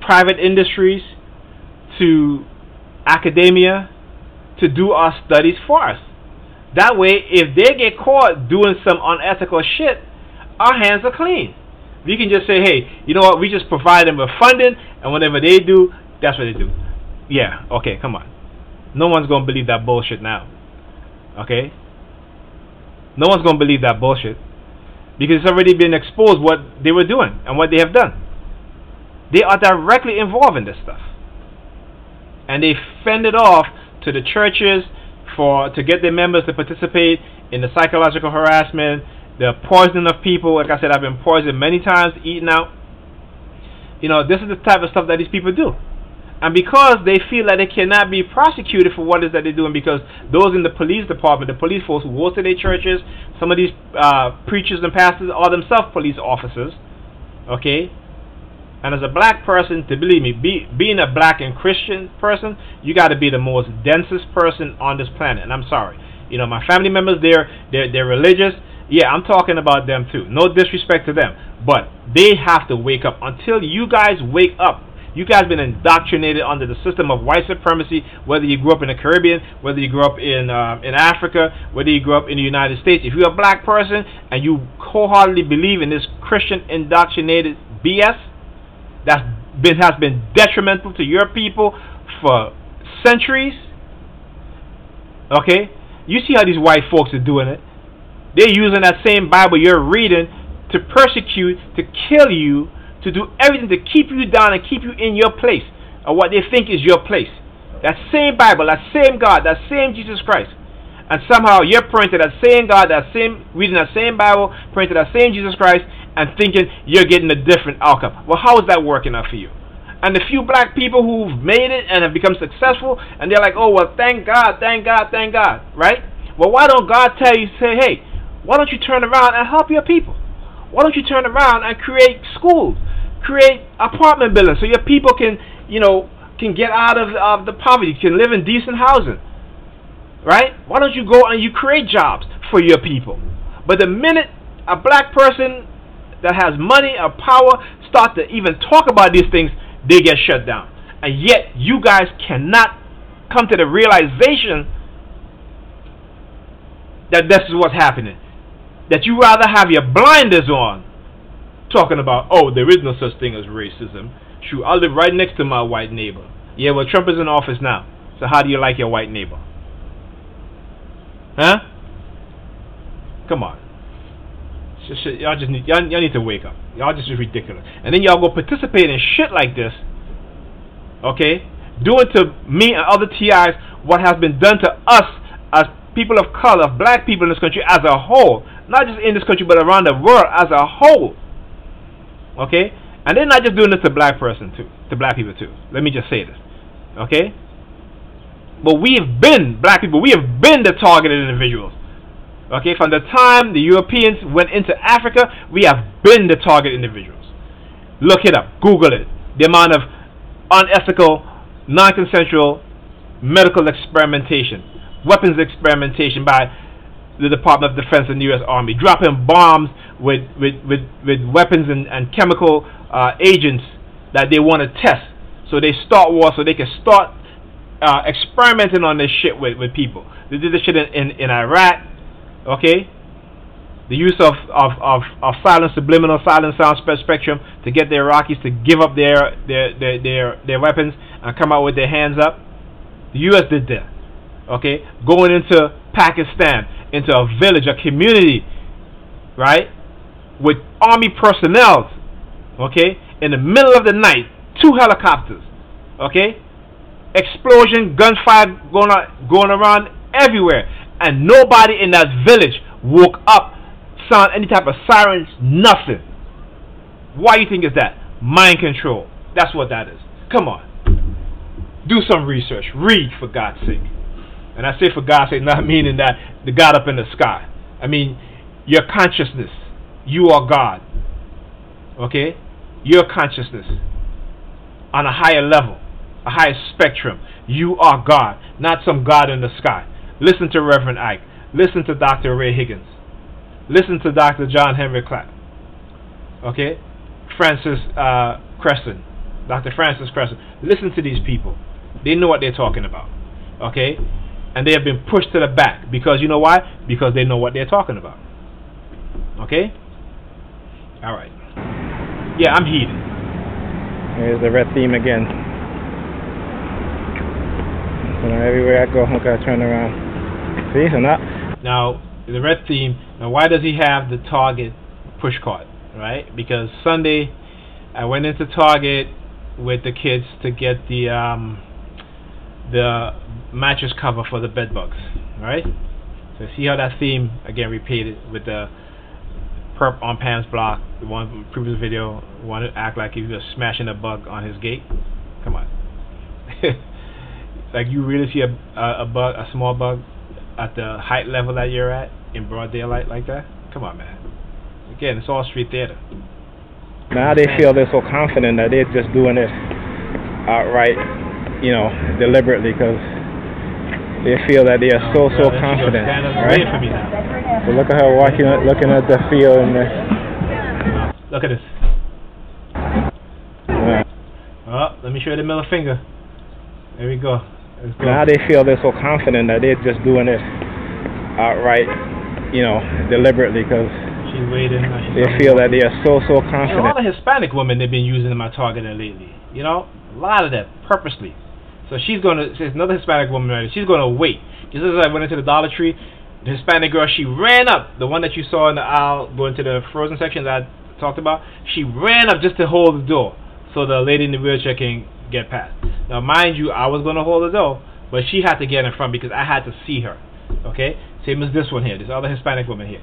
private industries, to academia, to do our studies for us. That way, if they get caught doing some unethical shit, our hands are clean. We can just say, hey, you know what, we just provide them with funding, and whatever they do, that's what they do. Yeah, okay, come on. No one's going to believe that bullshit now. Okay? No one's going to believe that bullshit. Because it's already been exposed what they were doing and what they have done. They are directly involved in this stuff. And they fend it off to the churches to get their members to participate in the psychological harassment, the poisoning of people. Like I said, I've been poisoned many times, eaten out. You know, this is the type of stuff that these people do. And because they feel that they cannot be prosecuted for what it is that they're doing, because those in the police department, the police force who go to their churches, some of these preachers and pastors are themselves police officers, okay? And as a black person, to believe me, being a black and Christian person, you got to be the most densest person on this planet. And I'm sorry, you know, my family members, they're religious. Yeah, I'm talking about them too. No disrespect to them, but they have to wake up. Until you guys wake up, you guys been indoctrinated under the system of white supremacy. Whether you grew up in the Caribbean, whether you grew up in Africa, whether you grew up in the United States, if you're a black person and you wholeheartedly believe in this Christian indoctrinated BS, that has been detrimental to your people for centuries. Okay? You see how these white folks are doing it. They're using that same Bible you're reading to persecute, to kill you, to do everything to keep you down and keep you in your place, or what they think is your place. That same Bible, that same God, that same Jesus Christ. And somehow you're praying to that same God, reading that same Bible, praying to that same Jesus Christ, and thinking you're getting a different outcome. Well, how is that working out for you? And the few black people who've made it and have become successful, and they're like, oh, well, thank God, thank God, thank God, right? Well, why don't God tell you, say, hey, why don't you turn around and help your people? Why don't you turn around and create schools, create apartment buildings so your people can, you know, can get out of the poverty, can live in decent housing, right? Why don't you go and you create jobs for your people? But the minute a black person that has money or power start to even talk about these things, they get shut down. And yet you guys cannot come to the realization that this is what's happening. That you rather have your blinders on, talking about, oh, there is no such thing as racism. Shoot, I live right next to my white neighbor. Yeah, well, Trump is in office now. So how do you like your white neighbor? Huh? Come on. Y'all need to wake up. Y'all just is ridiculous. And then y'all go participate in shit like this, okay? Doing to me and other TIs what has been done to us as people of color, black people in this country as a whole. Not just in this country, but around the world as a whole. Okay? And they're not just doing this to black people too. Let me just say this. Okay? But we have been, black people, we have been the targeted individuals. Okay, from the time the Europeans went into Africa, we have been the target individuals. Look it up, Google it. The amount of unethical, non-consensual medical experimentation, weapons experimentation by the Department of Defense and the U.S. Army, dropping bombs with weapons and chemical agents that they want to test. So they start war so they can start experimenting on this shit with people. They did this shit in Iraq, okay? The use of silent, subliminal, silent sound spectrum to get the Iraqis to give up their weapons and come out with their hands up. The U.S. did that, okay? Going into Pakistan, into a village, a community, right? With army personnel, okay? In the middle of the night, 2 helicopters, okay? Explosion, gunfire going around everywhere, and nobody in that village woke up, sound any type of sirens, nothing. Why do you think is that? Mind control. That's what that is. Come on. Do some research. Read, for God's sake. And I say for God's sake, not meaning that the God up in the sky. I mean, your consciousness. You are God. Okay? Your consciousness. On a higher level. A higher spectrum. You are God. Not some God in the sky. Listen to Reverend Ike. Listen to Dr. Ray Higgins. Listen to Dr. John Henry Clapp. Okay? Francis Crescent. Dr. Francis Crescent. Listen to these people. They know what they're talking about. Okay? And they have been pushed to the back. Because you know why? Because they know what they're talking about. Okay? Alright. Yeah, I'm heated. Here's the red theme again. So now everywhere I go, I gotta turn around. See? So now, the red theme. Now, why does he have the Target push cart? Right? Because Sunday, I went into Target with the kids to get the mattress cover for the bed bugs. Right? So see how that theme again repeated with the perp on Pam's block. The one from the previous video wanted to act like he was smashing a bug on his gate. Come on. Like you really see a bug, a small bug, at the height level that you're at in broad daylight like that? Come on, man. Again, it's all street theater. Now they feel they're so confident that they're just doing it outright, you know, deliberately, because they feel that they are so confident, right? For me now. So look at her walking, looking at the field and the. Look at this. Oh, let me show you the middle finger. There we go. Now they feel they're so confident that they're just doing it outright, you know, deliberately, because she's waiting. They feel that they are so confident. A lot of Hispanic women they've been using in my target lately. You know, a lot of them purposely. So she's gonna. There's another Hispanic woman right. She's gonna wait. Just as I went into the Dollar Tree, the Hispanic girl, she ran up. The one that you saw in the aisle going to the frozen section that I talked about. She ran up just to hold the door so the lady in the wheelchair can get past. Now, mind you, I was gonna hold the door, but she had to get in front because I had to see her. Okay, same as this one here. This other Hispanic woman here.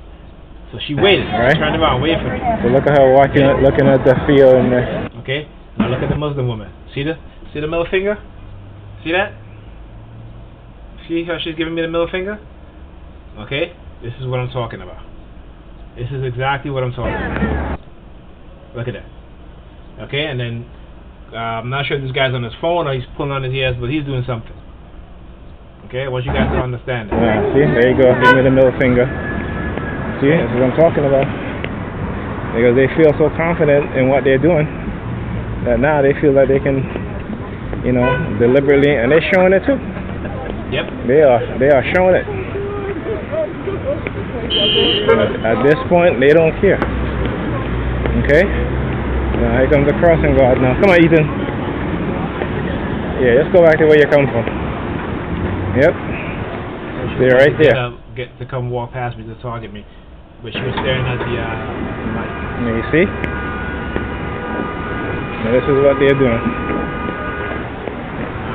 So she waited. Right. Turned around, waited for me. So look at her walking, looking at the field and the. Okay. Now look at the Muslim woman. See the middle finger? See that? See how she's giving me the middle finger? Okay? This is what I'm talking about. This is exactly what I'm talking about. Look at that. Okay, and then I'm not sure if this guy's on his phone or he's pulling on his ears, but he's doing something. Okay, I want you guys to understand that. Yeah, see? There you go. Give me the middle finger. See? This is what I'm talking about. Because they feel so confident in what they're doing that now they feel like they can, you know, deliberately, and they're showing it too. Yep. They are showing it. At this point, they don't care. Okay? Now here comes the crossing guard now. Come on, Ethan. Yeah, let's go back to where you come from. Yep. They're right there. Get to come walk past me to target me, but she was staring at the mic. You see? Now this is what they're doing.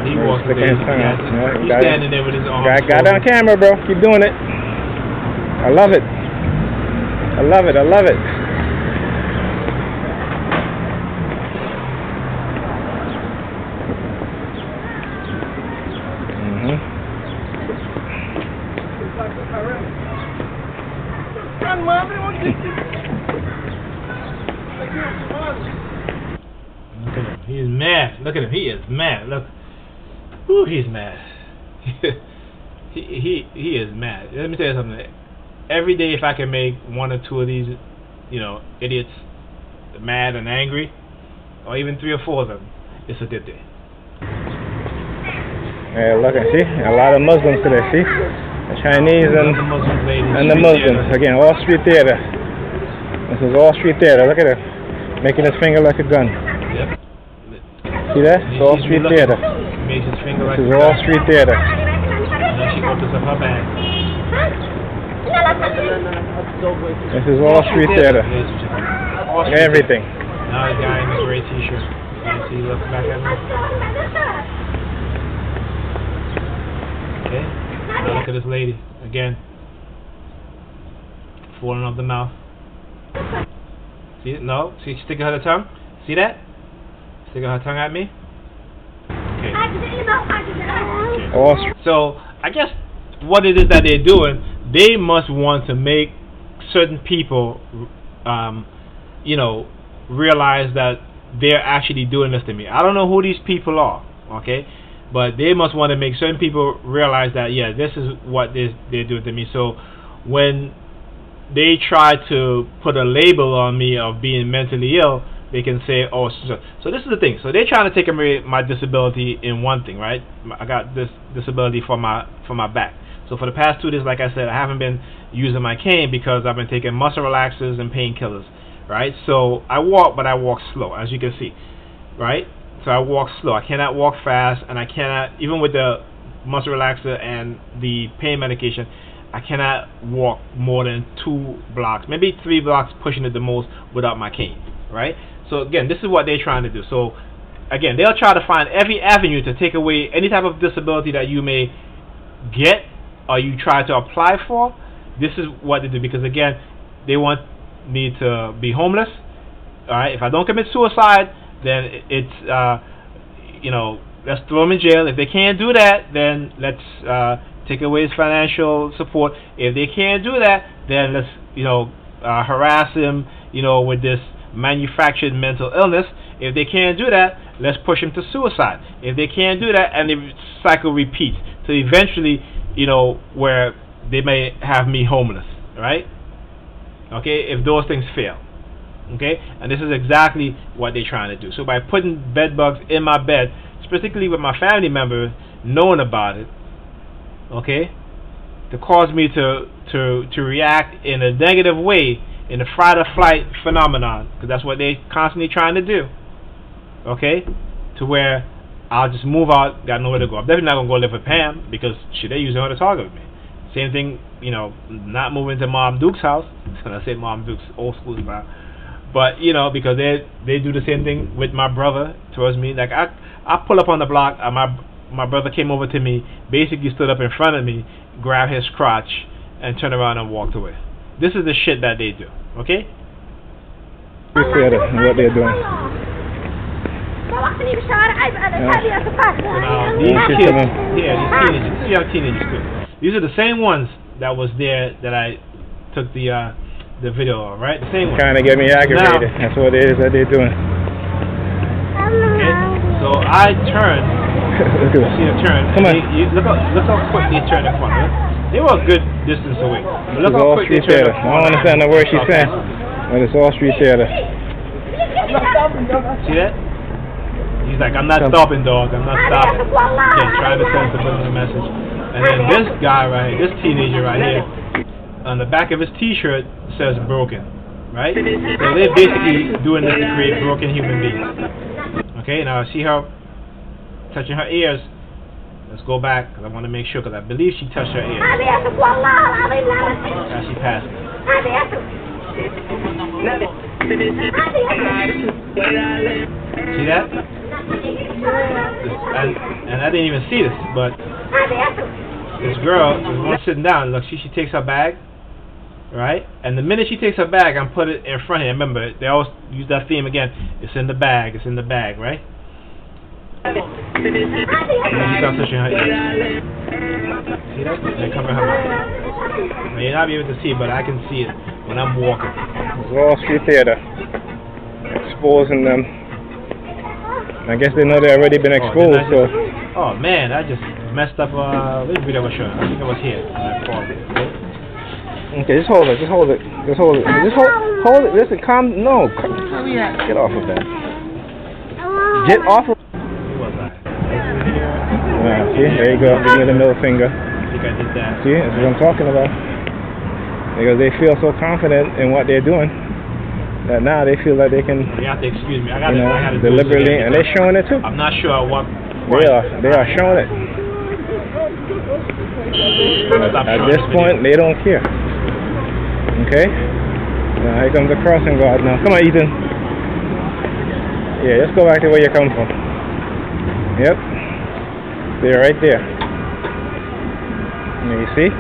He walks the he's standing there with his arms. Got it on camera, bro. Keep doing it. I love it. I love it. I love it. mad. Look at him. He is mad. Look. Ooh, he's mad. he is mad. Let me tell you something. Every day, if I can make one or two of these, idiots mad and angry, or even 3 or 4 of them, it's a good day. Yeah, look at see a lot of Muslims today. See the Chinese and the Muslims again. All street theater. This is all street theater. Look at it, making his finger like a gun. Yep. See that? It's all street theater. Makes his finger like this is all street theater. Now she opens up her bag. This is all street theater. Everything. Now the guy in the gray t-shirt. You see, he looks back at me. Okay. Now look at this lady again. Falling off the mouth. See it? No. See, she's sticking her tongue. See that? Sticking her tongue at me. Okay. So I guess what it is that they're doing, they must want to make certain people, realize that they're actually doing this to me. I don't know who these people are, okay, but they must want to make certain people realize that this is what they're doing to me. So when they try to put a label on me of being mentally ill, they can say, oh, so this is the thing. So they're trying to take away my disability in one thing, right? I got this disability for my back. So for the past 2 days, like I said, I haven't been using my cane because I've been taking muscle relaxers and painkillers, right? So I walk, but I walk slow, as you can see, right? So I walk slow. I cannot walk fast, and I cannot, even with the muscle relaxer and the pain medication, I cannot walk more than 2 blocks, maybe 3 blocks, pushing it the most without my cane, right? So again, this is what they're trying to do. So again, they'll try to find every avenue to take away any type of disability that you may get or you try to apply for. This is what they do, because again, they want me to be homeless. All right, if I don't commit suicide, then it's let's throw him in jail. If they can't do that, then let's take away his financial support. If they can't do that, then let's harass him with this manufactured mental illness. If they can't do that, let's push him to suicide. If they can't do that, and the cycle repeats, so eventually where they may have me homeless, right? Okay, if those things fail. Okay, and this is exactly what they're trying to do. So by putting bed bugs in my bed, particularly with my family member knowing about it, okay, to cause me to react in a negative way, in the fight or flight phenomenon, because that's what they're constantly trying to do, okay, to where I'll just move out, got nowhere to go. I'm definitely not going to go live with Pam, because they're using her to target me. Same thing, not moving to Mom Duke's house, and I say Mom Duke's old school style, but, because they do the same thing with my brother towards me. Like, I pull up on the block, my brother came over to me, basically stood up in front of me, grabbed his crotch, and turned around and walked away. This is the shit that they do, okay? You said it, what they're doing. So now, these kids, these teenagers, these young teenagers too. These are the same ones that was there that I took the video of, right? The same ones. Trying to get me aggravated. Now, that's what it is that they're doing. Okay, so I turned. Look at see the turn. Come on. Look how quick they turned in front of it. They were a good distance away. But look how quick they turned in front. I don't understand the word she's saying, but it's all street theater. See that? He's like, I'm not stopping, dog. I'm not stopping. Again, trying to send subliminal message. And then this guy right here, this teenager right here, on the back of his t-shirt says broken, right? So they're basically doing this to create broken human beings. Okay, now I see her touching her ears. Let's go back, because I want to make sure, because I believe she touched her ears. As she passed. See that? And I didn't even see this, but this girl, there's one sitting down. Look, she takes her bag, right? And the minute she takes her bag, I'm put it in front of her. Remember, they always use that theme again. It's in the bag. It's in the bag, right? And then she starts touching her ears. See that? And then cover her mouth. Now, you're not able to see, but I can see it when I'm walking. It's all street theater. Exposing them I guess they know they already been exposed, so. Oh man, I just messed up. Which video was showing? I think it was here. I paused it. Okay, just hold it. Just hold it. Just hold it. Just hold it. Listen, calm. No. Get off of that. Get off of. See, there you go. Give me the middle finger. I think I did that. See, that's what I'm talking about. Because they feel so confident in what they're doing that now they feel like they can. You have to excuse me. I gotta deliberately, and they're showing it too. I'm not sure what. They are showing it. At this point, they don't care. Okay? Now here comes the crossing guard now. Come on, Ethan. Yeah, just go back to where you come from. Yep. They're right there. Now you see?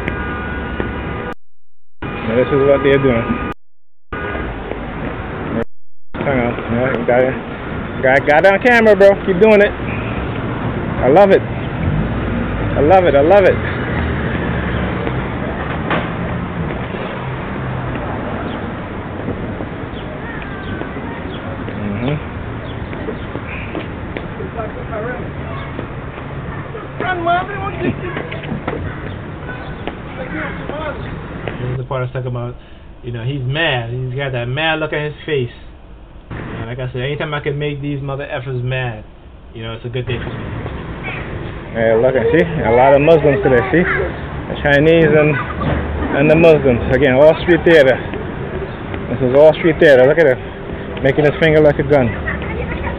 Now this is what they're doing. Hang on. Yeah, you got it on camera, bro. Keep doing it. I love it. I love it. I love it. This is the part I was talking about. You know, he's mad. He's got that mad look on his face. And like I said, anytime I can make these mother effers mad, you know, it's a good day for me. Yeah, look and see, a lot of Muslims today. See, the Chinese and the Muslims. Again, all street theater. This is all street theater. Look at it, making his finger like a gun.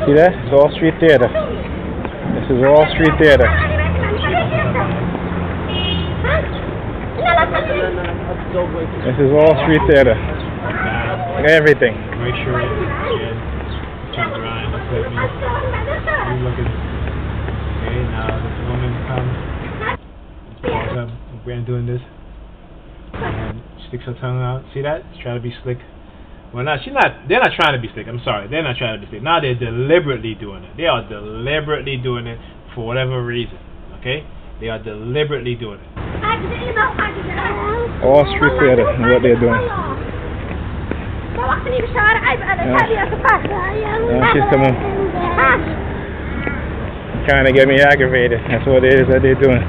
See that? It's all street theater. This is all street theater. This is all street theater. Everything. Make sure it turns around and looks at me. You look at okay, now this woman comes. Pause up. We're doing this. And she sticks her tongue out. See that? She's trying to be slick. Well, no, they're not trying to be slick. I'm sorry. They're not trying to be slick. Now they're deliberately doing it. They are deliberately doing it for whatever reason. Okay? They are deliberately doing it. All street theater and what they're doing. She's coming. Trying to get me aggravated. That's what it is that they're doing.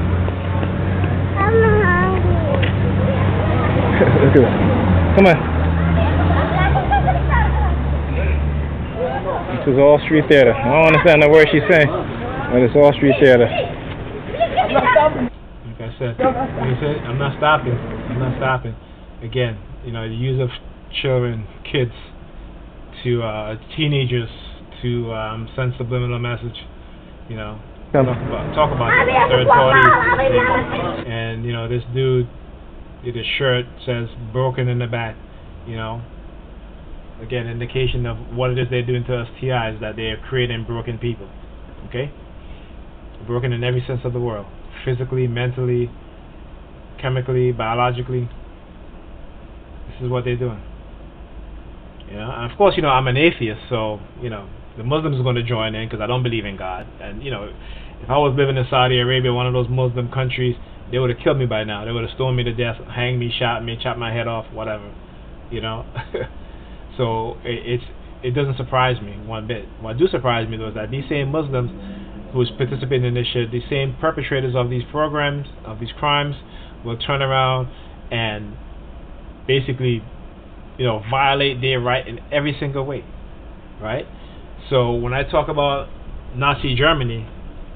Look at it. Come on. This is all street theater. I don't understand the word she's saying, but it's all street theater. Like I said, I'm not stopping. I'm not stopping. Again, you know, the use of children, kids, to teenagers to send subliminal message. You know, talk about third parties. And you know, this dude, his shirt says "broken in the back." You know, again, indication of what it is they're doing to us TIs, that they are creating broken people. Okay, broken in every sense of the world. Physically, mentally, chemically, biologically. This is what they're doing. You know, and of course, you know, I'm an atheist, so you know, the Muslims are going to join in because I don't believe in God. And you know, if I was living in Saudi Arabia, one of those Muslim countries, they would have killed me by now. They would have stoned me to death, hanged me, shot me, chopped my head off, whatever. You know, so it doesn't surprise me one bit. What do surprise me though is that these same Muslims who's participating in this shit, the same perpetrators of these programs, of these crimes, will turn around and basically, you know, violate their right in every single way, right? So when I talk about Nazi Germany,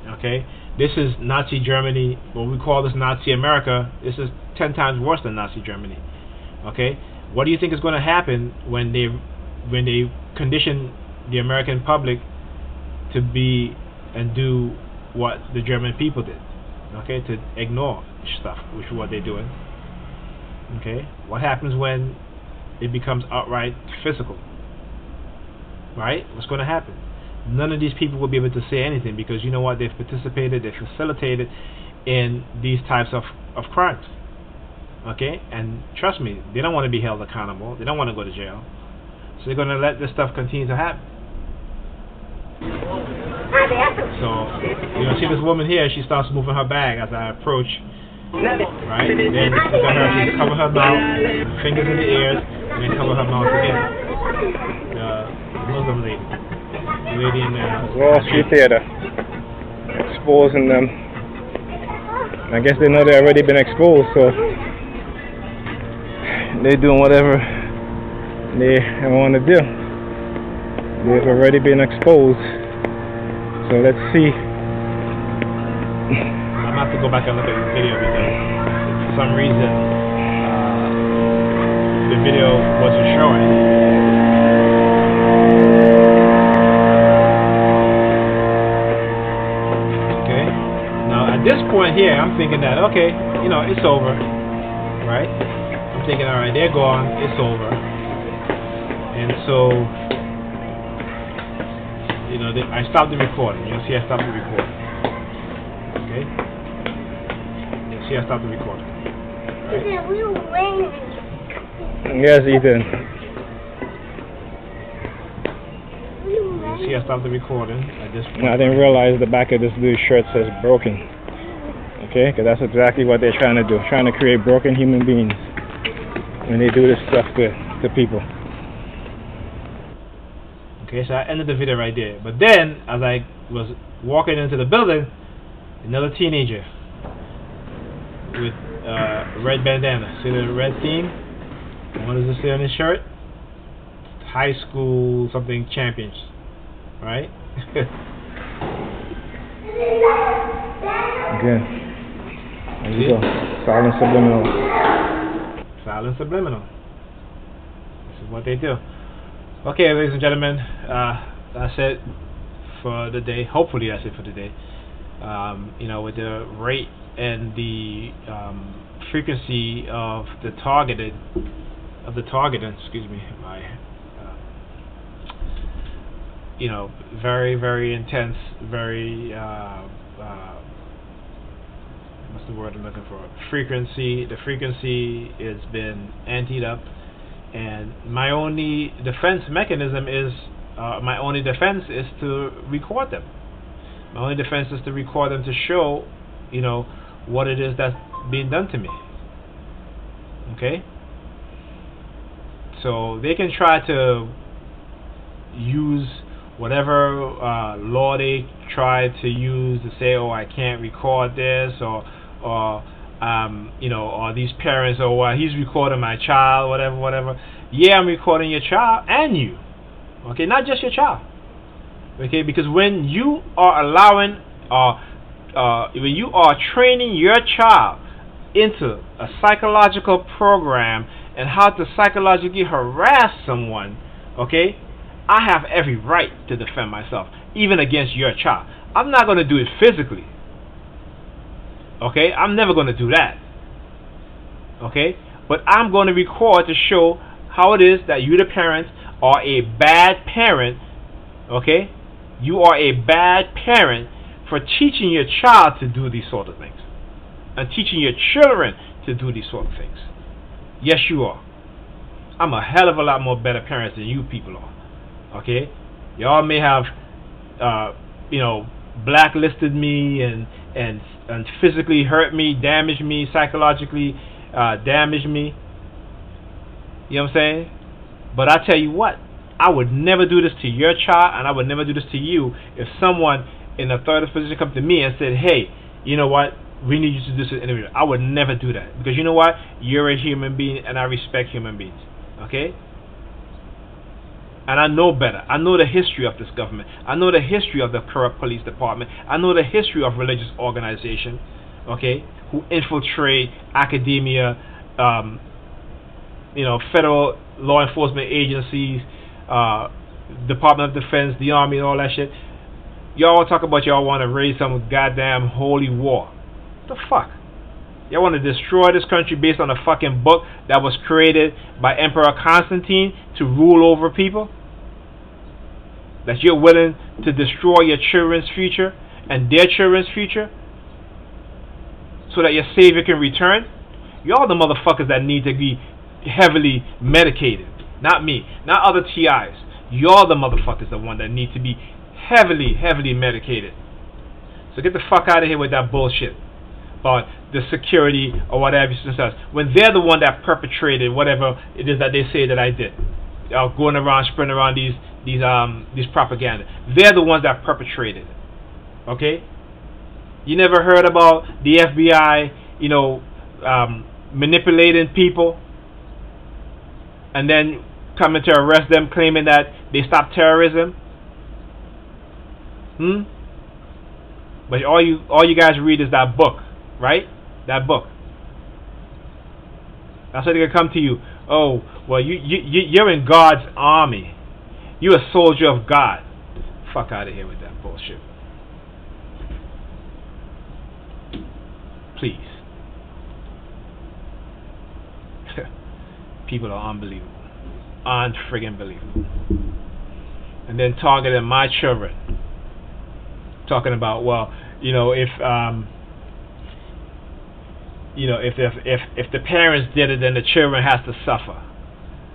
okay, this is Nazi Germany, what we call this Nazi America. This is 10 times worse than Nazi Germany, okay? What do you think is going to happen when they condition the American public to be and do what the German people did, okay, to ignore stuff, which is what they're doing, okay? What happens when it becomes outright physical, right? What's going to happen? None of these people will be able to say anything because you know what? They've participated, they've facilitated in these types of crimes, okay? And trust me, they don't want to be held accountable. They don't want to go to jail. So they're going to let this stuff continue to happen. So, you know, see this woman here, she starts moving her bag as I approach, right? Then look at her, she cover her mouth, fingers in the ears, and then cover her mouth again. The Muslim lady. lady in there. Wall Street Theater. Exposing them. I guess they know they've already been exposed, so they're doing whatever they want to do. They've already been exposed. So let's see. I'm gonna have to go back and look at the video because for some reason the video wasn't showing. Okay. Now at this point here, I'm thinking that okay, you know, it's over, right? I'm thinking, all right, they're gone, it's over, and so you know, I stopped the recording. You'll see I stopped the recording. Okay? You'll see I stopped the recording. Ethan, we were raining. Yes, Ethan. You'll see I stopped the recording at this point. I didn't realize the back of this dude's shirt says broken. Okay? Because that's exactly what they're trying to do. Trying to create broken human beings when they do this stuff to people. Okay, so I ended the video right there. But then, as I was walking into the building, another teenager with red bandana. See the red theme? What does it say on his shirt? High school something champions. Right? Again. There you go. Silent subliminal. Silent subliminal. This is what they do. Okay, ladies and gentlemen, that's it for the day. Hopefully, that's it for the day. You know, with the rate and the frequency of the targeting. Excuse me, you know, very, very intense, very what's the word I'm looking for? Frequency. The frequency has been anteed up. And my only defense mechanism is, to record them. My only defense is to record them to show, you know, what it is that's being done to me. Okay? So they can try to use whatever law they try to use to say, oh, I can't record this, or you know, or these parents, or well, he's recording my child, whatever. Yeah, I'm recording your child and you. Okay, not just your child. Okay, because when you are allowing, when you are training your child into a psychological program and how to psychologically harass someone, okay, I have every right to defend myself, even against your child. I'm not going to do it physically. Okay, I'm never going to do that. Okay, but I'm going to record to show how it is that you, the parents, are a bad parent. Okay, you are a bad parent for teaching your child to do these sort of things and teaching your children to do these sort of things. Yes, you are. I'm a hell of a lot more better parents than you people are. Okay, y'all may have, you know, blacklisted me and physically hurt me, damaged me, psychologically damaged me. You know what I'm saying? But I tell you what, I would never do this to your child, and I would never do this to you if someone in a authoritative position come to me and said, hey, you know what, we need you to do this interview. I would never do that, because you know what, you're a human being and I respect human beings. Okay? And I know better. I know the history of this government. I know the history of the corrupt police department. I know the history of religious organizations, okay, who infiltrate academia, you know, federal law enforcement agencies, Department of Defense, the Army, and all that shit. Y'all talk about y'all want to raise some goddamn holy war. What the fuck? Y'all want to destroy this country based on a fucking book that was created by Emperor Constantine to rule over people? That you're willing to destroy your children's future and their children's future so that your savior can return? Y'all the motherfuckers that need to be heavily medicated. Not me. Not other TIs. Y'all the motherfuckers the one that need to be heavily medicated. So get the fuck out of here with that bullshit about the security or whatever, when they're the one that perpetrated whatever it is that they say that I did. going around, spreading around these propaganda. They're the ones that perpetrated it. Okay? You never heard about the FBI, manipulating people and then coming to arrest them, claiming that they stopped terrorism? But all you guys read is that book, right? That book. That's why they can come to you. Oh, well, you're in God's army. You're a soldier of God. Fuck out of here with that bullshit. Please. People are unbelievable. Unfriggin' believable. And then targeting my children. Talking about, well, if the parents did it, then the children has to suffer.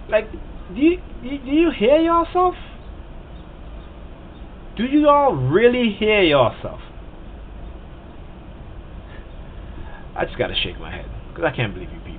Like, do you hear yourself? Do you all really hear yourself? I just gotta shake my head because I can't believe you people.